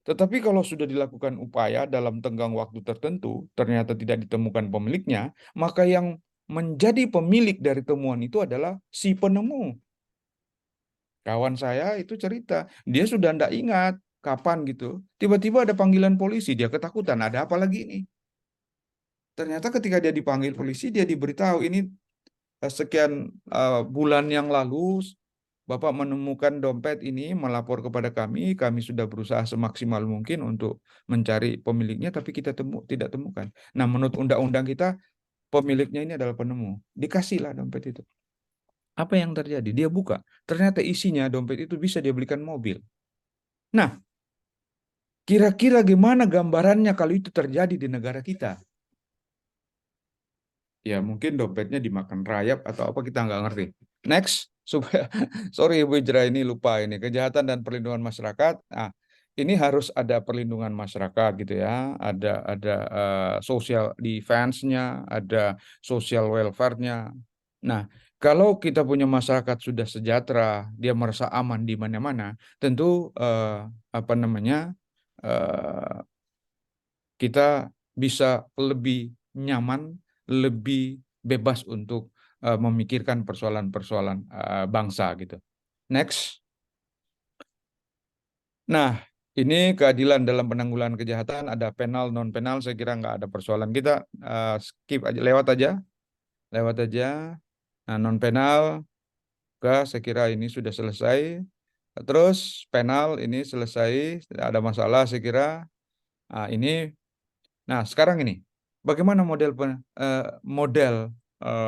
Tetapi kalau sudah dilakukan upaya dalam tenggang waktu tertentu, ternyata tidak ditemukan pemiliknya, maka yang menjadi pemilik dari temuan itu adalah si penemu. Kawan saya itu cerita, dia sudah tidak ingat kapan gitu. Tiba-tiba ada panggilan polisi, dia ketakutan, ada apa lagi ini? Ternyata ketika dia dipanggil polisi, dia diberitahu ini sekian bulan yang lalu Bapak menemukan dompet ini, melapor kepada kami sudah berusaha semaksimal mungkin untuk mencari pemiliknya, tapi kita tidak temukan. Nah, menurut undang-undang kita, pemiliknya ini adalah penemu. Dikasihlah dompet itu. Apa yang terjadi? Dia buka. Ternyata isinya dompet itu bisa dia belikan mobil. Nah, kira-kira gimana gambarannya kalau itu terjadi di negara kita? Ya, mungkin dompetnya dimakan rayap atau apa kita nggak ngerti. Next, supaya sorry Ibu Ijra ini lupa ini kejahatan dan perlindungan masyarakat. Nah, ini harus ada perlindungan masyarakat gitu ya. Ada social defense-nya, ada social welfare-nya. Nah, kalau kita punya masyarakat sudah sejahtera, dia merasa aman di mana-mana, tentu apa namanya eh, kita bisa lebih nyaman, lebih bebas untuk memikirkan persoalan-persoalan bangsa gitu. Next. Nah, ini keadilan dalam penanggulangan kejahatan, ada penal, non penal. Saya kira nggak ada persoalan, kita skip aja, lewat aja. Nah, non penal, saya kira ini sudah selesai. Terus penal ini selesai, tidak ada masalah saya kira. Ini. Nah, sekarang ini, bagaimana model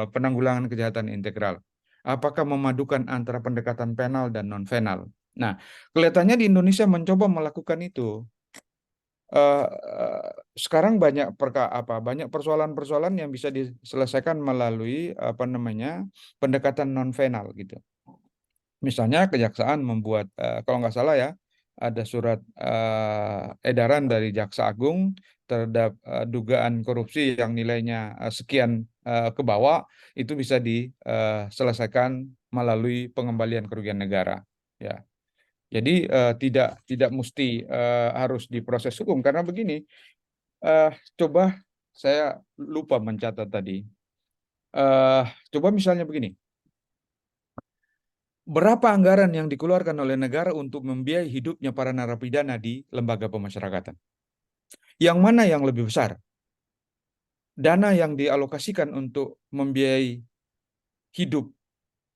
penanggulangan kejahatan integral? Apakah memadukan antara pendekatan penal dan non-penal? Nah, kelihatannya di Indonesia mencoba melakukan itu. Sekarang banyak persoalan-persoalan yang bisa diselesaikan melalui pendekatan non-penal gitu. Misalnya kejaksaan membuat, kalau nggak salah ya, ada surat edaran dari Jaksa Agung terhadap dugaan korupsi yang nilainya sekian ke bawah, itu bisa diselesaikan melalui pengembalian kerugian negara. Ya, jadi tidak mesti harus diproses hukum karena begini. Coba saya lupa mencatat tadi. Coba misalnya begini. Berapa anggaran yang dikeluarkan oleh negara untuk membiayai hidupnya para narapidana di lembaga pemasyarakatan? Yang mana yang lebih besar? Dana yang dialokasikan untuk membiayai hidup,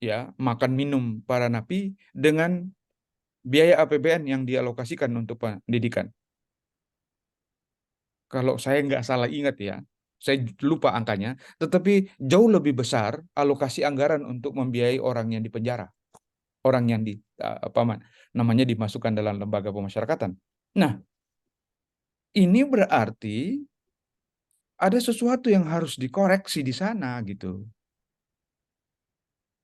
ya, makan minum para napi dengan biaya APBN yang dialokasikan untuk pendidikan. Kalau saya nggak salah ingat ya, saya lupa angkanya, tetapi jauh lebih besar alokasi anggaran untuk membiayai orang yang di penjara, orang yang di namanya dimasukkan dalam lembaga pemasyarakatan. Nah, ini berarti ada sesuatu yang harus dikoreksi di sana gitu.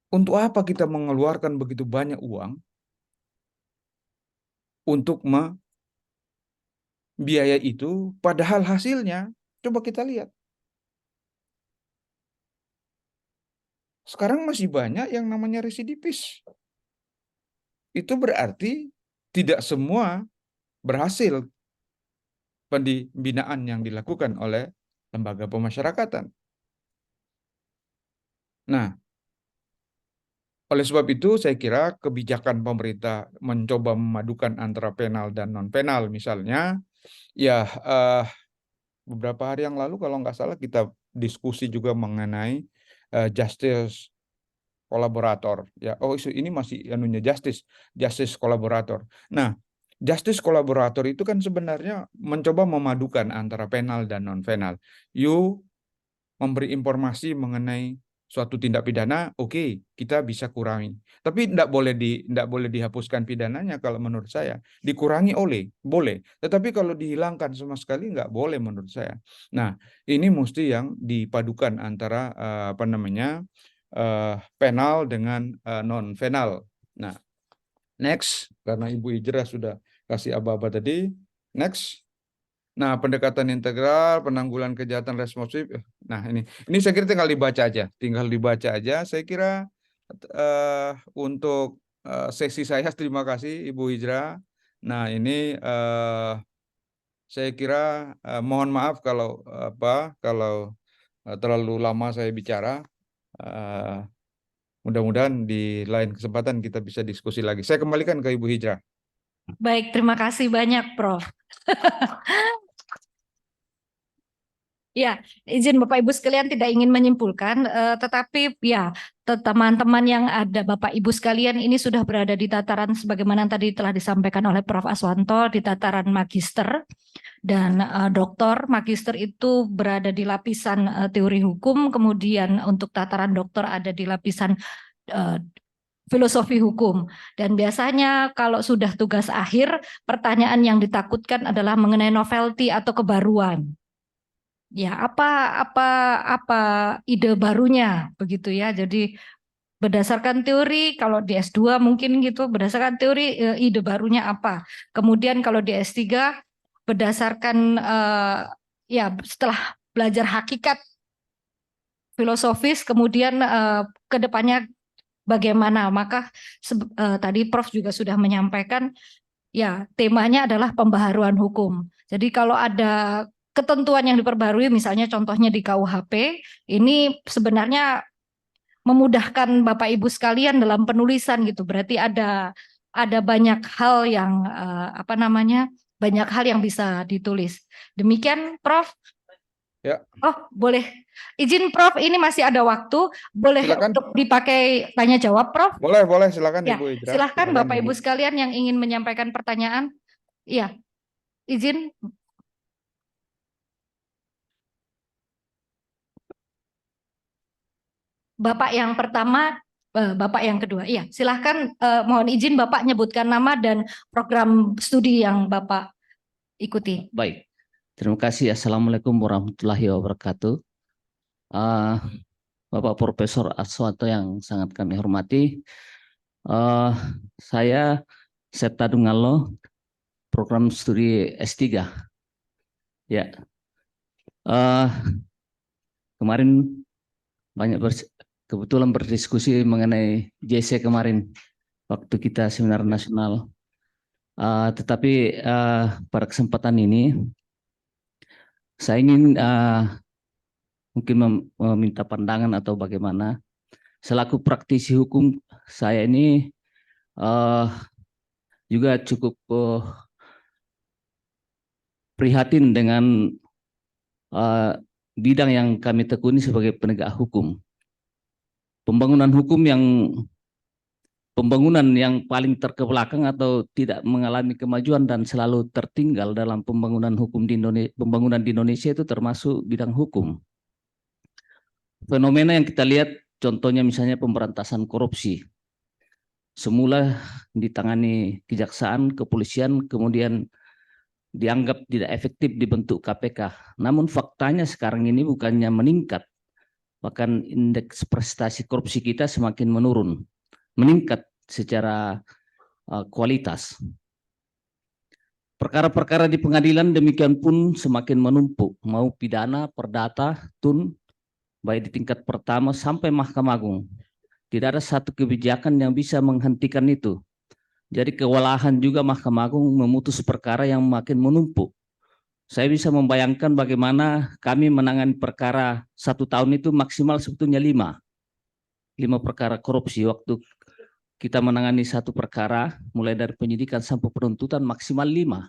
Untuk apa kita mengeluarkan begitu banyak uang untuk biaya itu, padahal hasilnya, coba kita lihat. Sekarang masih banyak yang namanya residivis. Itu berarti tidak semua berhasil pembinaan yang dilakukan oleh lembaga pemasyarakatan. Nah, oleh sebab itu saya kira kebijakan pemerintah mencoba memadukan antara penal dan non-penal misalnya, ya beberapa hari yang lalu kalau nggak salah kita diskusi juga mengenai justice kolaborator. Ya, oh ini masih anunya justice kolaborator. Nah, justice kolaborator itu kan sebenarnya mencoba memadukan antara penal dan non-penal. You memberi informasi mengenai suatu tindak pidana, oke, kita bisa kurangi. Tapi tidak boleh dihapuskan pidananya kalau menurut saya. Dikurangi boleh. Tetapi kalau dihilangkan sama sekali nggak boleh menurut saya. Nah, ini mesti yang dipadukan antara apa namanya penal dengan non penal. Nah, next karena Ibu Hijrah sudah kasih aba-aba tadi, next. Nah, pendekatan integral, penanggulan kejahatan responsif. Nah, ini saya kira tinggal dibaca aja. Saya kira untuk sesi saya terima kasih Ibu Hijrah. Nah, ini saya kira mohon maaf kalau terlalu lama saya bicara. Mudah-mudahan di lain kesempatan kita bisa diskusi lagi. Saya kembalikan ke Ibu Hijrah. Baik, terima kasih banyak, Prof. Ya, izin Bapak Ibu sekalian tidak ingin menyimpulkan, tetapi ya teman-teman yang ada Bapak Ibu sekalian ini sudah berada di tataran sebagaimana tadi telah disampaikan oleh Prof. Aswanto di tataran magister dan doktor. Magister itu berada di lapisan teori hukum, kemudian untuk tataran doktor ada di lapisan filosofi hukum. Dan biasanya kalau sudah tugas akhir, pertanyaan yang ditakutkan adalah mengenai novelty atau kebaruan. Ya, apa ide barunya begitu ya. Jadi berdasarkan teori, kalau di S2 mungkin gitu, berdasarkan teori ide barunya apa. Kemudian kalau di S3 berdasarkan ya setelah belajar hakikat filosofis, kemudian ke depannya bagaimana. Maka tadi Prof juga sudah menyampaikan ya temanya adalah pembaharuan hukum. Jadi kalau ada ketentuan yang diperbarui, misalnya contohnya di KUHP, ini sebenarnya memudahkan Bapak Ibu sekalian dalam penulisan gitu. Berarti ada banyak hal yang banyak hal yang bisa ditulis. Demikian, Prof. Ya. Oh, boleh. Izin, Prof. Ini masih ada waktu. Boleh Silakan. untuk dipakai tanya jawab, Prof. Boleh, silakan Ya, Ibu Hijrah. silahkan Silakan, Bapak Ibu Ibu. sekalian yang ingin menyampaikan pertanyaan. Iya, izin. Bapak yang pertama, Bapak yang kedua. Iya, silahkan mohon izin Bapak nyebutkan nama dan program studi yang Bapak ikuti. Baik, terima kasih. Assalamualaikum warahmatullahi wabarakatuh. Bapak Profesor Aswanto yang sangat kami hormati. Saya Septa Dungalo, program studi S3. Ya, kemarin banyak kebetulan berdiskusi mengenai JC kemarin waktu kita seminar nasional. Tetapi pada kesempatan ini saya ingin mungkin meminta pandangan atau bagaimana. Selaku praktisi hukum, saya ini juga cukup prihatin dengan bidang yang kami tekuni sebagai penegak hukum. Pembangunan yang paling terkebelakang atau tidak mengalami kemajuan dan selalu tertinggal dalam pembangunan hukum di Indonesia itu termasuk bidang hukum. Fenomena yang kita lihat contohnya misalnya pemberantasan korupsi. semula ditangani kejaksaan, kepolisian, kemudian dianggap tidak efektif dibentuk KPK. Namun faktanya sekarang ini bukannya meningkat, bahkan indeks prestasi korupsi kita semakin menurun, meningkat secara kualitas. Perkara-perkara di pengadilan demikian pun semakin menumpuk, mau pidana, perdata, tun, baik di tingkat pertama sampai Mahkamah Agung. Tidak ada satu kebijakan yang bisa menghentikan itu. Jadi kewalahan juga Mahkamah Agung memutus perkara yang makin menumpuk. Saya bisa membayangkan bagaimana kami menangani perkara 1 tahun itu maksimal sebetulnya 5 perkara korupsi. Waktu kita menangani 1 perkara, mulai dari penyidikan sampai penuntutan maksimal 5.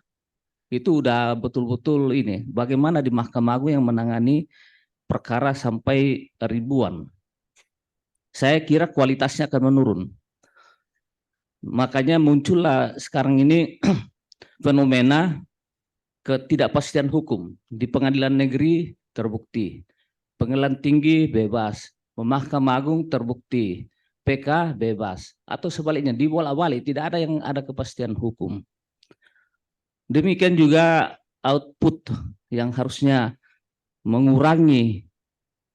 Itu udah betul-betul ini. Bagaimana di Mahkamah Agung yang menangani perkara sampai ribuan. Saya kira kualitasnya akan menurun. Makanya muncullah sekarang ini fenomena ketidakpastian hukum. Di pengadilan negeri terbukti, pengadilan tinggi bebas, Mahkamah Agung terbukti, PK bebas, atau sebaliknya dibolak-balik, tidak ada yang ada kepastian hukum. Demikian juga output yang harusnya mengurangi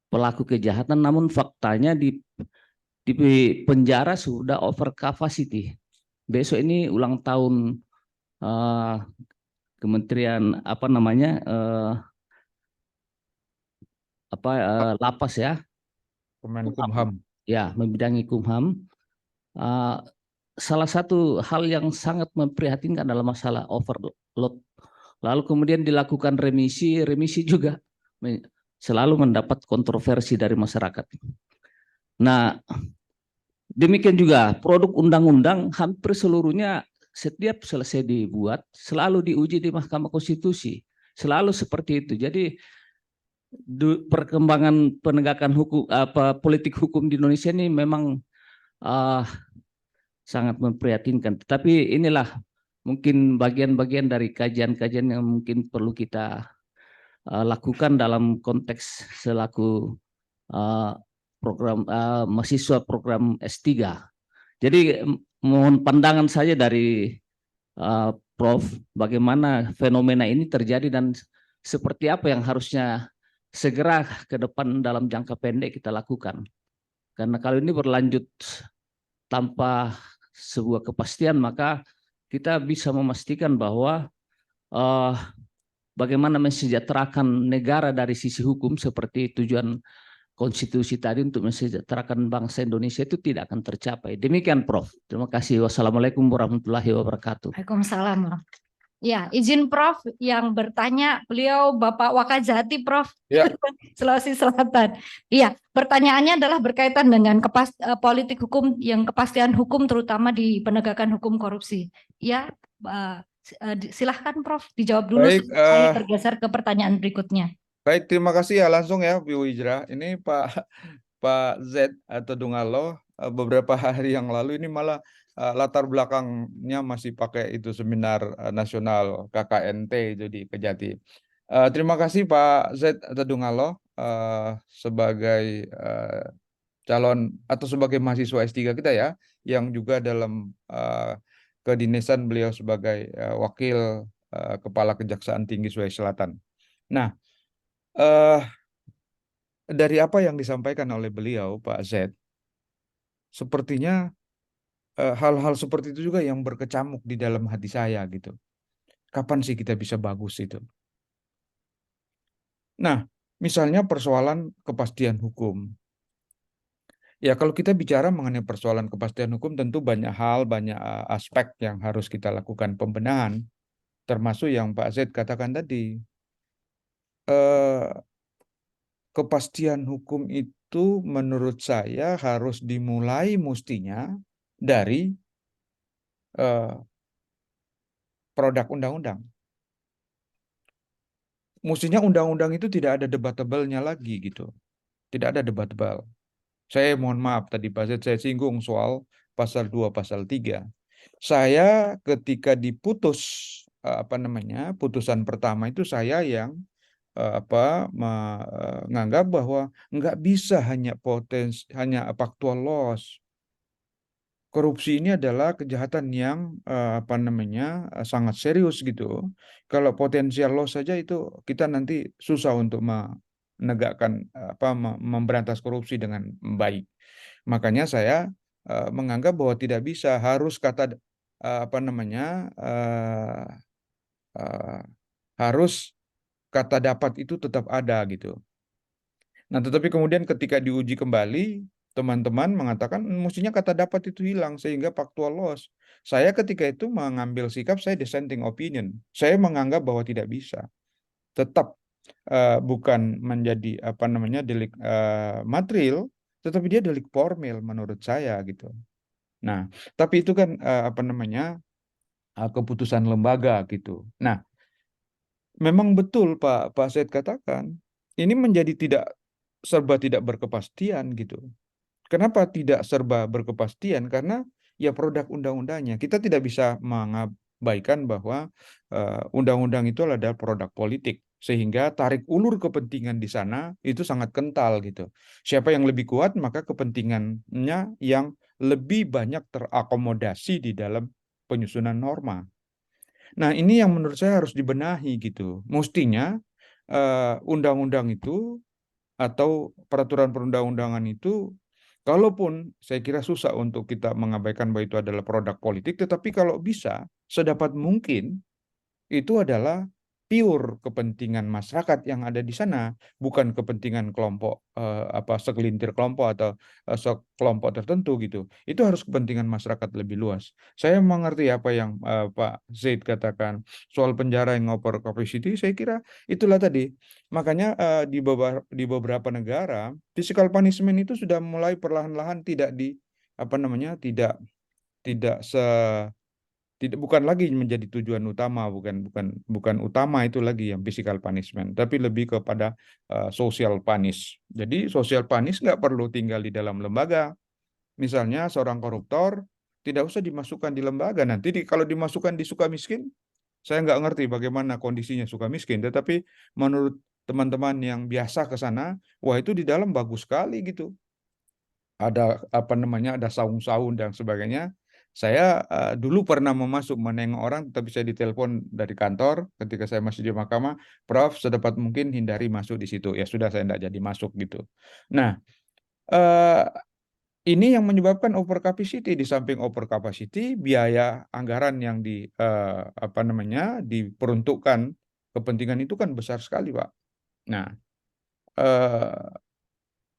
pelaku kejahatan, namun faktanya di penjara sudah over capacity. Besok ini ulang tahun Kementerian lapas ya, Kemenkumham. ya, membidangi Kumham. Salah satu hal yang sangat memprihatinkan adalah masalah overload. Lalu kemudian dilakukan remisi juga selalu mendapat kontroversi dari masyarakat. Nah, demikian juga produk undang-undang hampir seluruhnya setiap selesai dibuat selalu diuji di Mahkamah Konstitusi. Selalu seperti itu. Jadi perkembangan penegakan hukum politik hukum di Indonesia ini memang sangat memprihatinkan. Tetapi inilah mungkin bagian-bagian dari kajian-kajian yang mungkin perlu kita lakukan dalam konteks selaku program mahasiswa program S3. Jadi mohon pandangan saja dari Prof, bagaimana fenomena ini terjadi dan seperti apa yang harusnya segera ke depan dalam jangka pendek kita lakukan. Karena kalau ini berlanjut tanpa sebuah kepastian, maka kita bisa memastikan bahwa bagaimana mensejahterakan negara dari sisi hukum seperti tujuan konstitusi tadi untuk mensejahterakan bangsa Indonesia itu tidak akan tercapai. Demikian Prof. Terima kasih. Wassalamualaikum warahmatullahi wabarakatuh. Waalaikumsalam. Ya, izin Prof yang bertanya, beliau Bapak Wakajati Prof. Ya. Sulawesi Selatan. Iya, pertanyaannya adalah berkaitan dengan politik hukum yang kepastian hukum terutama di penegakan hukum korupsi. Ya, silahkan Prof dijawab dulu. Baik, saya tergeser ke pertanyaan berikutnya. Baik, terima kasih ya langsung ya Bu Wijra. Ini Pak Z atau Dungalo beberapa hari yang lalu ini malah latar belakangnya masih pakai itu seminar nasional KKNT itu di Kejati. Terima kasih Pak Z atau Dungalo sebagai calon atau sebagai mahasiswa S3 kita ya, yang juga dalam kedinasan beliau sebagai wakil Kepala Kejaksaan Tinggi Sulawesi Selatan. Nah, dari apa yang disampaikan oleh beliau Pak Z, sepertinya hal-hal seperti itu juga yang berkecamuk di dalam hati saya gitu. Kapan sih kita bisa bagus itu? Nah, misalnya persoalan kepastian hukum. Ya, kalau kita bicara mengenai persoalan kepastian hukum, tentu banyak hal, banyak aspek yang harus kita lakukan pembenahan, termasuk yang Pak Z katakan tadi. Kepastian hukum itu menurut saya harus dimulai mestinya dari produk undang-undang. Mestinya undang-undang itu tidak ada debatable-nya lagi gitu. Tidak ada debatable. Saya mohon maaf tadi Pak Z, saya singgung soal pasal 2, pasal 3. Saya ketika diputus putusan pertama itu saya yang menganggap bahwa nggak bisa hanya factual loss. korupsi ini adalah kejahatan yang sangat serius gitu. Kalau potensial loss saja itu kita nanti susah untuk menegakkan memberantas korupsi dengan baik. Makanya saya menganggap bahwa tidak bisa harus kata apa namanya eh, harus kata dapat itu tetap ada gitu. Nah, tetapi kemudian ketika diuji kembali, teman-teman mengatakan mestinya kata dapat itu hilang sehingga factual loss. Saya ketika itu mengambil sikap, saya dissenting opinion. Saya menganggap bahwa tidak bisa. Tetap bukan menjadi delik material, tetapi dia delik formil menurut saya gitu. Nah, tapi itu kan keputusan lembaga gitu. Nah, memang betul Pak Said katakan ini menjadi serba tidak berkepastian gitu. Kenapa tidak serba berkepastian? Karena ya produk undang-undangnya. Kita tidak bisa mengabaikan bahwa undang-undang itu adalah produk politik. Sehingga tarik ulur kepentingan di sana itu sangat kental gitu. Siapa yang lebih kuat, maka kepentingannya yang lebih banyak terakomodasi di dalam penyusunan norma. Nah, ini yang menurut saya harus dibenahi gitu. Mestinya undang-undang itu atau peraturan perundang-undangan itu, kalaupun saya kira susah untuk kita mengabaikan bahwa itu adalah produk politik, tetapi kalau bisa, sedapat mungkin itu adalah pure kepentingan masyarakat yang ada di sana, bukan kepentingan kelompok segelintir kelompok atau sekelompok tertentu gitu. Itu harus kepentingan masyarakat lebih luas. Saya mengerti apa yang Pak Zaid katakan soal penjara yang over capacity. Saya kira itulah tadi. Makanya di beberapa negara physical punishment itu sudah mulai perlahan-lahan tidak di tidak tidak se tidak bukan lagi menjadi tujuan utama, bukan utama itu lagi yang physical punishment, tapi lebih kepada social punish. Jadi social punish nggak perlu tinggal di dalam lembaga. Misalnya seorang koruptor tidak usah dimasukkan di lembaga. Nanti kalau dimasukkan di Sukamiskin, saya nggak ngerti bagaimana kondisinya Sukamiskin. Tetapi menurut teman-teman yang biasa ke sana, wah itu di dalam bagus sekali gitu. Ada ada saung-saung dan sebagainya. Saya dulu pernah menengok orang, tapi saya ditelepon dari kantor ketika saya masih di mahkamah, Prof, sedapat mungkin hindari masuk di situ. Ya sudah, saya tidak jadi masuk gitu. Nah, eh, ini yang menyebabkan over capacity. Di samping over capacity, biaya anggaran yang diperuntukkan kepentingan itu kan besar sekali, Pak. Nah, eh,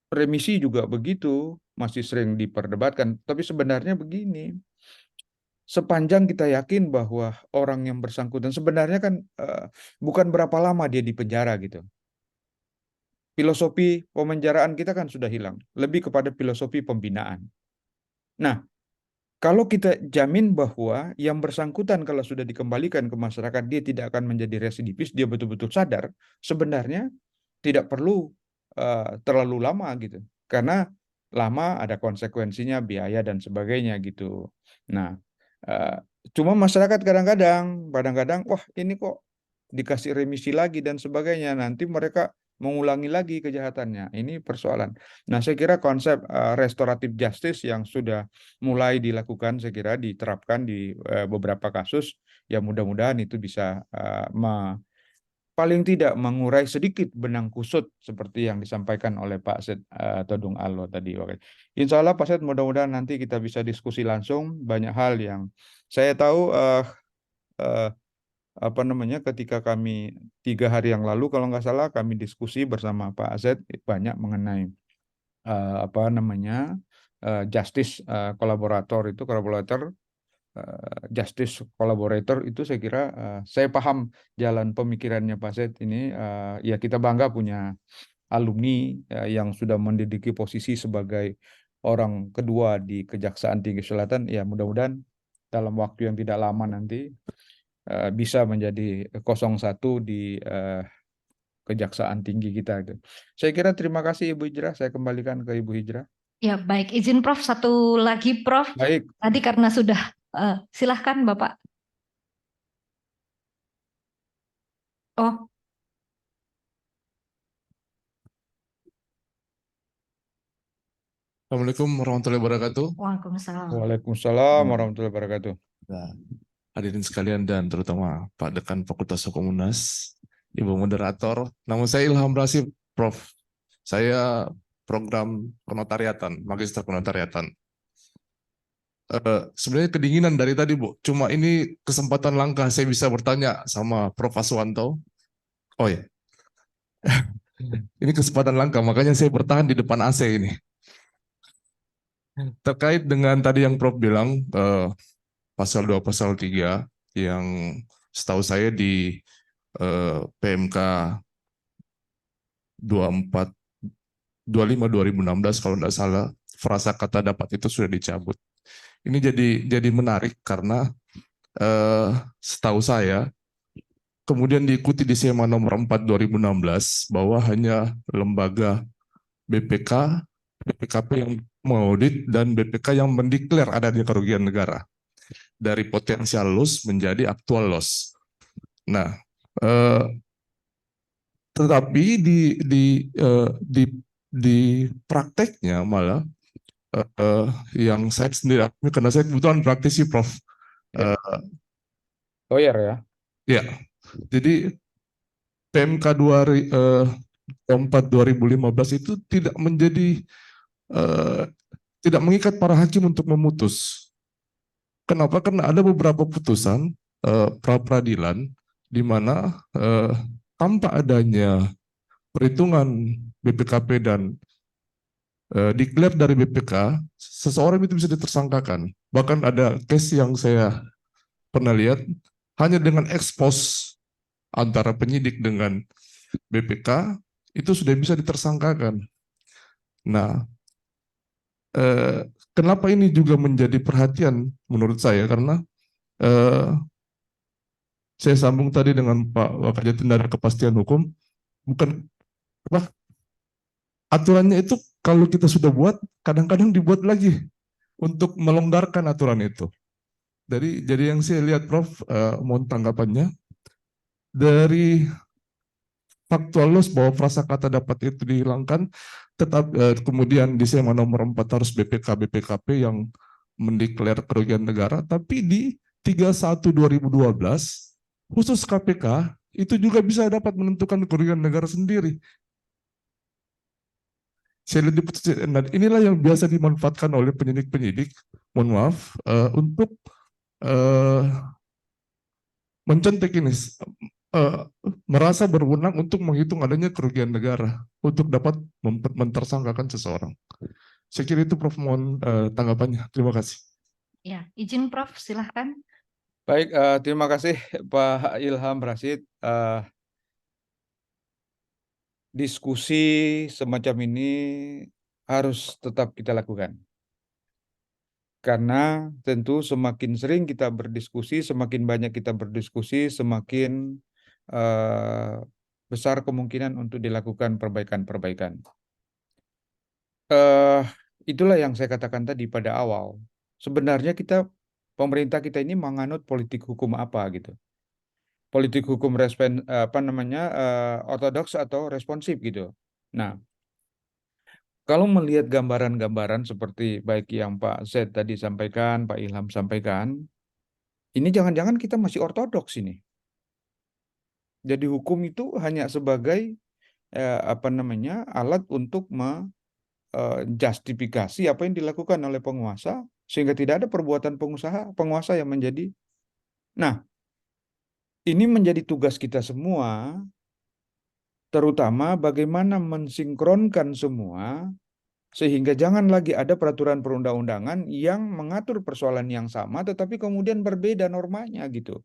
remisi juga begitu, masih sering diperdebatkan. Tapi sebenarnya begini, sepanjang kita yakin bahwa orang yang bersangkutan sebenarnya kan bukan berapa lama dia di penjara gitu. Filosofi pemenjaraan kita kan sudah hilang, lebih kepada filosofi pembinaan. Nah, kalau kita jamin bahwa yang bersangkutan kalau sudah dikembalikan ke masyarakat dia tidak akan menjadi residivis, dia betul-betul sadar, sebenarnya tidak perlu terlalu lama gitu. Karena lama ada konsekuensinya, biaya dan sebagainya gitu. Nah, eh, cuma masyarakat kadang-kadang, wah ini kok dikasih remisi lagi dan sebagainya. Nanti mereka mengulangi lagi kejahatannya. Ini persoalan. Nah, saya kira konsep restoratif justice yang sudah mulai dilakukan, saya kira diterapkan di beberapa kasus, ya mudah-mudahan itu bisa paling tidak mengurai sedikit benang kusut seperti yang disampaikan oleh Pak Sed Todung Allo tadi. Oke. Insya Allah Pak Sed, mudah-mudahan nanti kita bisa diskusi langsung banyak hal yang saya tahu eh, ketika kami 3 hari yang lalu kalau nggak salah kami diskusi bersama Pak Azed banyak mengenai justice kolaborator justice collaborator itu saya kira saya paham jalan pemikirannya Pak Zed ini ya kita bangga punya alumni yang sudah menduduki posisi sebagai orang kedua di Kejaksaan Tinggi Selatan ya mudah-mudahan dalam waktu yang tidak lama nanti bisa menjadi 01 di Kejaksaan Tinggi kita itu. Saya kira terima kasih Ibu Hijrah, saya kembalikan ke Ibu Hijrah. Ya, baik. Izin Prof, satu lagi Prof. Baik, Tadi karena sudah, silahkan Bapak. Oh, Assalamualaikum warahmatullahi wabarakatuh. Waalaikumsalam. Waalaikumsalam warahmatullahi wabarakatuh. Nah, hadirin sekalian dan terutama Pak Dekan Fakultas Hukum UNAS, Ibu Moderator, nama saya Ilham Rasif, Prof. Saya program penotariatan, Magister Penotariatan. Sebenarnya kedinginan dari tadi, Bu. Cuma ini kesempatan langka saya bisa bertanya sama Prof. Aswanto. Oh ya, ini kesempatan langka, makanya saya bertahan di depan AC ini. Terkait dengan tadi yang Prof bilang, pasal 2, pasal 3, yang setahu saya di PMK 24 25 2016 kalau tidak salah, frasa kata dapat itu sudah dicabut. Ini jadi menarik karena setahu saya kemudian diikuti di SEMA nomor 4 2016 bahwa hanya lembaga BPK, BPKP yang mengaudit dan BPK yang mendeklar adanya kerugian negara dari potensial loss menjadi aktual loss. Nah, tetapi di prakteknya malah yang saya sendiri, karena saya kebetulan praktisi, Prof. Lawyer ya. Ya, jadi PMK 4 2015 itu tidak mengikat para hakim untuk memutus. Kenapa? Karena ada beberapa putusan pra peradilan di mana tanpa adanya perhitungan BPKP dan declare dari BPK, seseorang itu bisa ditersangkakan. Bahkan ada case yang saya pernah lihat, hanya dengan ekspos antara penyidik dengan BPK, itu sudah bisa ditersangkakan. Nah, kenapa ini juga menjadi perhatian menurut saya? Karena saya sambung tadi dengan Pak Wakajatin dari kepastian hukum, bukan apa, aturannya itu kalau kita sudah buat, kadang-kadang dibuat lagi untuk melonggarkan aturan itu. Jadi yang saya lihat, Prof, mohon tanggapannya, dari faktual loss bahwa frasa kata dapat itu dihilangkan, tetap kemudian di SEMA nomor 4 harus BPK, BPKP yang mendeklar kerugian negara, tapi di 31 2012 khusus KPK itu juga bisa dapat menentukan kerugian negara sendiri. Saya lihat di putusan, inilah yang biasa dimanfaatkan oleh penyidik-penyidik, mohon maaf, untuk mencontek ini, merasa berwenang untuk menghitung adanya kerugian negara untuk dapat mentersangkakan seseorang. Saya kira itu, Prof, mohon tanggapannya. Terima kasih. Ya, izin Prof, silahkan. Baik, terima kasih Pak Ilham Rashid. Diskusi semacam ini harus tetap kita lakukan. Karena tentu semakin sering kita berdiskusi, semakin banyak kita berdiskusi, semakin besar kemungkinan untuk dilakukan perbaikan-perbaikan. Itulah yang saya katakan tadi pada awal. Sebenarnya pemerintah kita ini menganut politik hukum apa gitu. Politik hukum ortodoks atau responsif gitu. Nah, kalau melihat gambaran-gambaran seperti baik yang Pak Z tadi sampaikan, Pak Ilham sampaikan, ini jangan-jangan kita masih ortodoks ini. Jadi hukum itu hanya sebagai alat untuk menjustifikasi apa yang dilakukan oleh penguasa, sehingga tidak ada perbuatan penguasa yang menjadi. Nah, ini menjadi tugas kita semua, terutama bagaimana mensinkronkan semua, sehingga jangan lagi ada peraturan perundang-undangan yang mengatur persoalan yang sama, tetapi kemudian berbeda normanya gitu.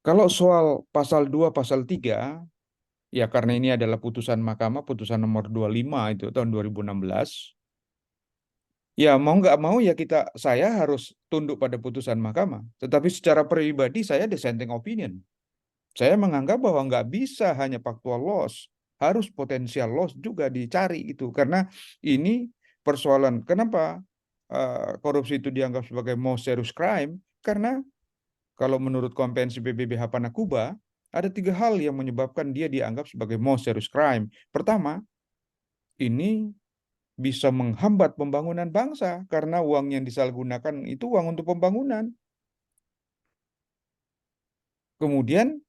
Kalau soal pasal 2, pasal 3, ya karena ini adalah putusan Mahkamah, putusan nomor 25 itu tahun 2016, ya mau nggak mau ya saya harus tunduk pada putusan Mahkamah. Tetapi secara pribadi saya dissenting opinion. Saya menganggap bahwa nggak bisa hanya factual loss, harus potensial loss juga dicari itu. Karena ini persoalan, kenapa korupsi itu dianggap sebagai most serious crime? Karena kalau menurut Konvensi PBB Hapana-Kuba, ada 3 hal yang menyebabkan dia dianggap sebagai most serious crime. Pertama, ini bisa menghambat pembangunan bangsa karena uang yang disalahgunakan itu uang untuk pembangunan. Kemudian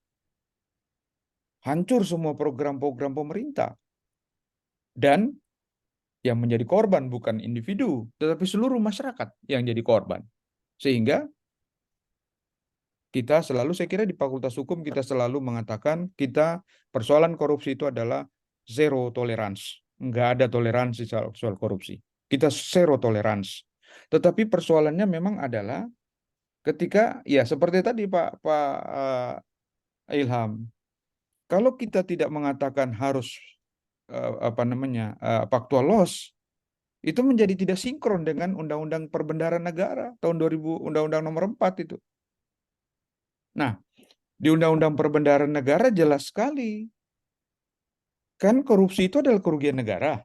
hancur semua program-program pemerintah. Dan yang menjadi korban bukan individu, tetapi seluruh masyarakat yang jadi korban. Sehingga kita selalu, saya kira di Fakultas Hukum kita selalu mengatakan kita persoalan korupsi itu adalah zero tolerance. Nggak ada toleransi soal korupsi. Kita zero tolerance. Tetapi persoalannya memang adalah ketika, ya seperti tadi Pak Ilham, kalau kita tidak mengatakan harus factual loss, itu menjadi tidak sinkron dengan Undang-Undang Perbendaharaan Negara tahun 2000, Undang-Undang Nomor 4 itu. Nah, di Undang-Undang Perbendaharaan Negara jelas sekali. Kan korupsi itu adalah kerugian negara.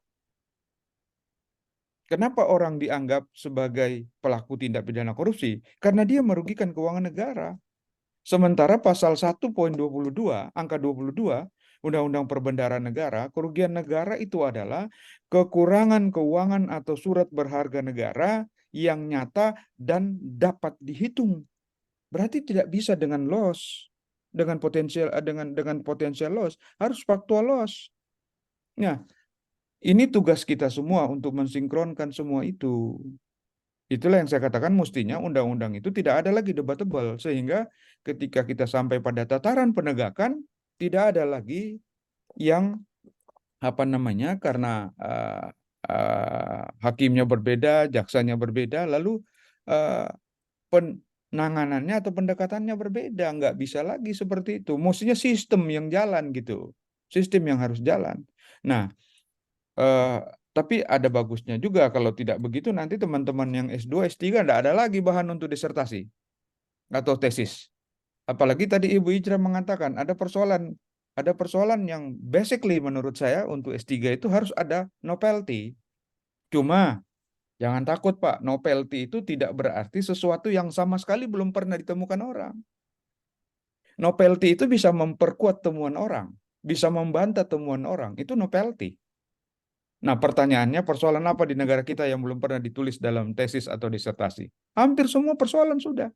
Kenapa orang dianggap sebagai pelaku tindak pidana korupsi? Karena dia merugikan keuangan negara. Sementara pasal 1.22, angka 22, Undang-Undang Perbendaharaan Negara, kerugian negara itu adalah kekurangan keuangan atau surat berharga negara yang nyata dan dapat dihitung. Berarti tidak bisa dengan loss, dengan potensial loss, harus factual loss. Nah, ini tugas kita semua untuk mensinkronkan semua itu. Itulah yang saya katakan, mestinya undang-undang itu tidak ada lagi debatable, sehingga ketika kita sampai pada tataran penegakan tidak ada lagi yang karena hakimnya berbeda, jaksanya berbeda, lalu penanganannya atau pendekatannya berbeda. Nggak bisa lagi seperti itu. Mestinya sistem yang jalan gitu, sistem yang harus jalan. Nah, tapi ada bagusnya juga kalau tidak begitu nanti teman-teman yang S2, S3 tidak ada lagi bahan untuk disertasi atau tesis. Apalagi tadi Ibu Ijra mengatakan ada persoalan yang basically menurut saya untuk S3 itu harus ada novelty. Cuma jangan takut Pak, novelty itu tidak berarti sesuatu yang sama sekali belum pernah ditemukan orang. Novelty itu bisa memperkuat temuan orang, bisa membantah temuan orang, itu novelty. Nah, pertanyaannya, persoalan apa di negara kita yang belum pernah ditulis dalam tesis atau disertasi? Hampir semua persoalan sudah.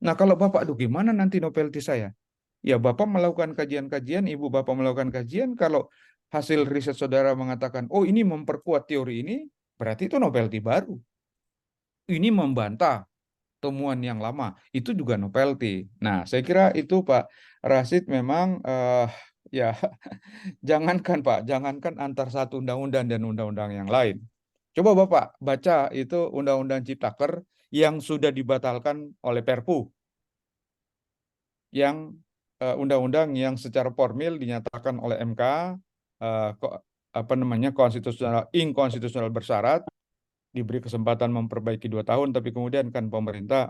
Nah, kalau Bapak, aduh gimana nanti novelty saya? Ya, Bapak melakukan kajian-kajian, Ibu Bapak melakukan kajian, kalau hasil riset saudara mengatakan, oh ini memperkuat teori ini, berarti itu novelty baru. Ini membantah temuan yang lama, itu juga novelty. Nah, saya kira itu Pak Rashid memang ya jangankan Pak, jangankan antar satu undang-undang dan undang-undang yang lain. Coba Bapak baca itu Undang-Undang Ciptaker yang sudah dibatalkan oleh Perpu, yang undang-undang yang secara formil dinyatakan oleh MK konstitusional, inkonstitusional bersyarat, diberi kesempatan memperbaiki 2 tahun, tapi kemudian kan pemerintah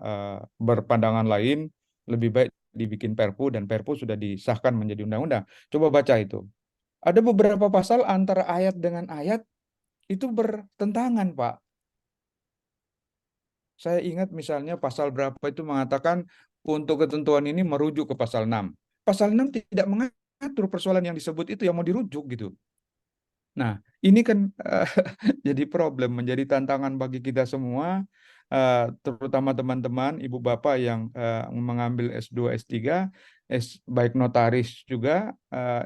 berpandangan lain, lebih baik dibikin Perpu, dan Perpu sudah disahkan menjadi undang-undang. Coba baca itu. Ada beberapa pasal antara ayat dengan ayat itu bertentangan, Pak. Saya ingat misalnya pasal berapa itu mengatakan untuk ketentuan ini merujuk ke pasal 6. Pasal 6 tidak mengatur persoalan yang disebut itu yang mau dirujuk gitu. Nah, ini kan jadi problem, menjadi tantangan bagi kita semua, terutama teman-teman, ibu bapak yang mengambil S2, S3, baik notaris juga,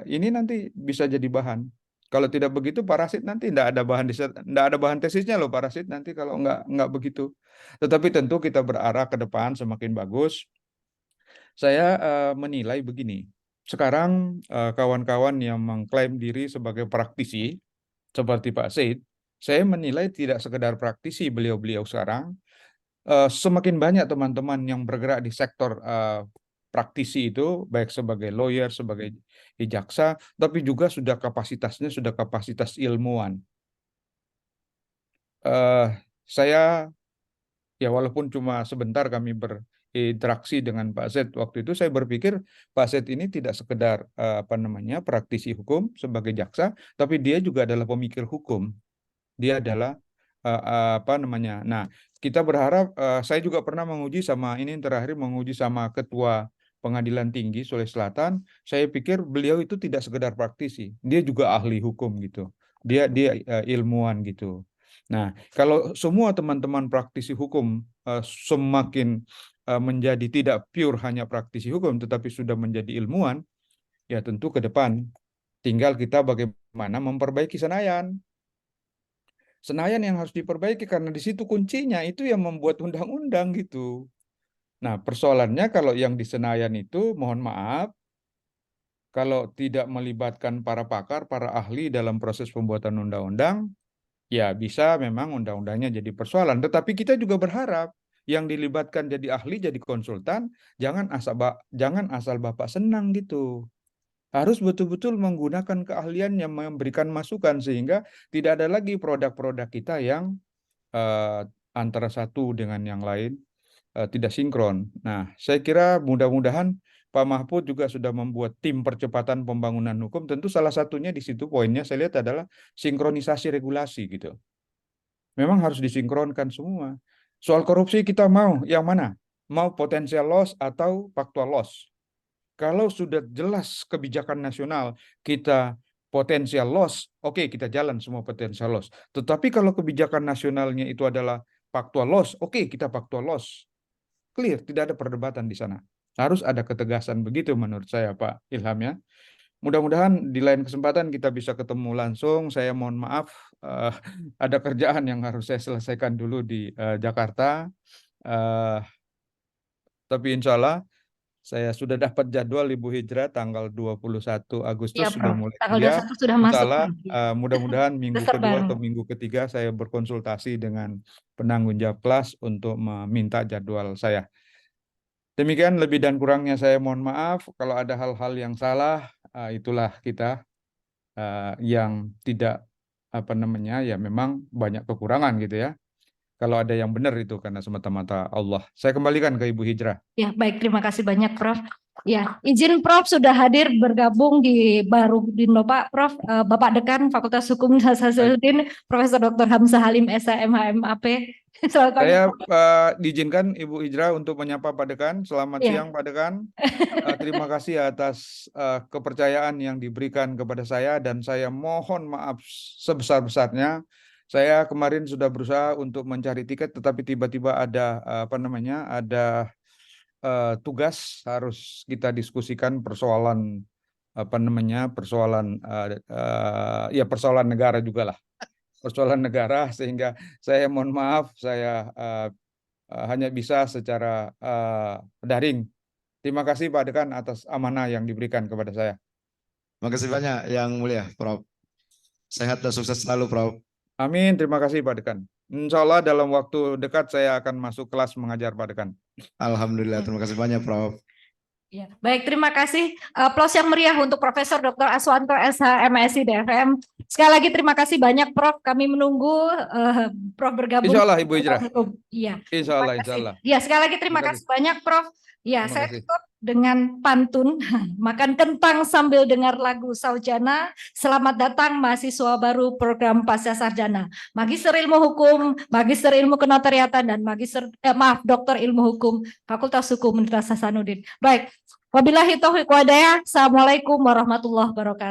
ini nanti bisa jadi bahan. Kalau tidak begitu, Pak Rashid nanti tidak ada bahan tesisnya loh, Pak Rashid nanti kalau nggak begitu. Tetapi tentu kita berarah ke depan semakin bagus. Saya menilai begini. Sekarang kawan-kawan yang mengklaim diri sebagai praktisi seperti Pak Said, saya menilai tidak sekedar praktisi beliau-beliau sekarang, semakin banyak teman-teman yang bergerak di sektor praktisi itu, baik sebagai lawyer, sebagai jaksa, tapi juga sudah kapasitasnya sudah kapasitas ilmuwan. Saya ya walaupun cuma sebentar kami berinteraksi dengan Pak Z waktu itu, saya berpikir Pak Z ini tidak sekedar praktisi hukum sebagai jaksa, tapi dia juga adalah pemikir hukum. Dia adalah Nah, kita berharap, saya juga pernah menguji sama ini terakhir menguji sama Ketua Pengadilan Tinggi Sulawesi Selatan. Saya pikir beliau itu tidak sekedar praktisi, dia juga ahli hukum gitu. Dia ilmuwan gitu. Nah, kalau semua teman-teman praktisi hukum semakin menjadi tidak pure hanya praktisi hukum, tetapi sudah menjadi ilmuwan, ya tentu ke depan tinggal kita bagaimana memperbaiki Senayan. Senayan yang harus diperbaiki karena di situ kuncinya itu yang membuat undang-undang gitu. Nah, persoalannya kalau yang di Senayan itu, mohon maaf, kalau tidak melibatkan para pakar, para ahli dalam proses pembuatan undang-undang, ya bisa memang undang-undangnya jadi persoalan. Tetapi kita juga berharap yang dilibatkan jadi ahli, jadi konsultan, jangan asal Bapak senang gitu. Harus betul-betul menggunakan keahlian yang memberikan masukan sehingga tidak ada lagi produk-produk kita yang antara satu dengan yang lain tidak sinkron. Nah, saya kira mudah-mudahan Pak Mahfud juga sudah membuat tim percepatan pembangunan hukum. Tentu salah satunya di situ poinnya saya lihat adalah sinkronisasi regulasi gitu. Memang harus disinkronkan semua. Soal korupsi kita mau yang mana? Mau potensial loss atau faktual loss? Kalau sudah jelas kebijakan nasional kita potensial loss, oke, kita jalan semua potensial loss. Tetapi kalau kebijakan nasionalnya itu adalah faktual loss, oke, kita faktual loss. Clear, tidak ada perdebatan di sana. Harus ada ketegasan begitu menurut saya Pak Ilham ya. Mudah-mudahan di lain kesempatan kita bisa ketemu langsung. Saya mohon maaf ada kerjaan yang harus saya selesaikan dulu di Jakarta. Tapi insya Allah saya sudah dapat jadwal Ibu Hijrah tanggal 21 Agustus Ya, sudah Prof. mulai Tanggal kuliah. 21 sudah Insya masuk Allah lagi. mudah-mudahan minggu Semester kedua baru. atau minggu ketiga saya berkonsultasi dengan penanggung jawab kelas untuk meminta jadwal saya. Demikian lebih dan kurangnya saya mohon maaf. Kalau ada hal-hal yang salah, itulah kita yang tidak ya memang banyak kekurangan gitu ya. Kalau ada yang benar itu karena semata-mata Allah. Saya kembalikan ke Ibu Hijrah. Ya, baik. Terima kasih banyak, Prof. Ya, izin Prof sudah hadir bergabung di Baru Dindopa, Prof. Bapak Dekan Fakultas Hukum Hasanuddin, Profesor Dr. Hamzah Halim, SHM HMAP. Selamat pagi. Saya diizinkan Ibu Hijrah untuk menyapa Pak Dekan. Selamat Ya. siang Pak Dekan. Terima kasih atas kepercayaan yang diberikan kepada saya dan saya mohon maaf sebesar-besarnya. Saya kemarin sudah berusaha untuk mencari tiket, tetapi tiba-tiba ada ada tugas harus kita diskusikan persoalan persoalan negara juga lah. Persoalan negara sehingga saya mohon maaf saya hanya bisa secara daring. Terima kasih Pak Dekan atas amanah yang diberikan kepada saya. Terima kasih banyak Yang Mulia Prof. Sehat dan sukses selalu Prof. Amin, terima kasih Pak Dekan. Insya Allah dalam waktu dekat saya akan masuk kelas mengajar Pak Dekan. Alhamdulillah, terima kasih banyak Prof. Ya, baik, terima kasih. Aplaus yang meriah untuk Profesor Dr. Aswanto, SH, MSI, DFM. Sekali lagi terima kasih banyak Prof. Kami menunggu Prof bergabung. Insya Allah Ibu Hijrah. Iya. Insya Allah, insya Allah. Ya, sekali lagi terima kasih banyak Prof. Ya, Terima saya kasih. tutup dengan pantun, makan kentang sambil dengar lagu Saujana. Selamat datang mahasiswa baru program Pasca Sarjana. Magister Ilmu Hukum, Magister Ilmu Kenotariatan, dan Doktor Ilmu Hukum Fakultas Hukum Universitas Hasanuddin. Baik, wabillahi taufiq wa hidayah. Assalamualaikum warahmatullahi wabarakatuh.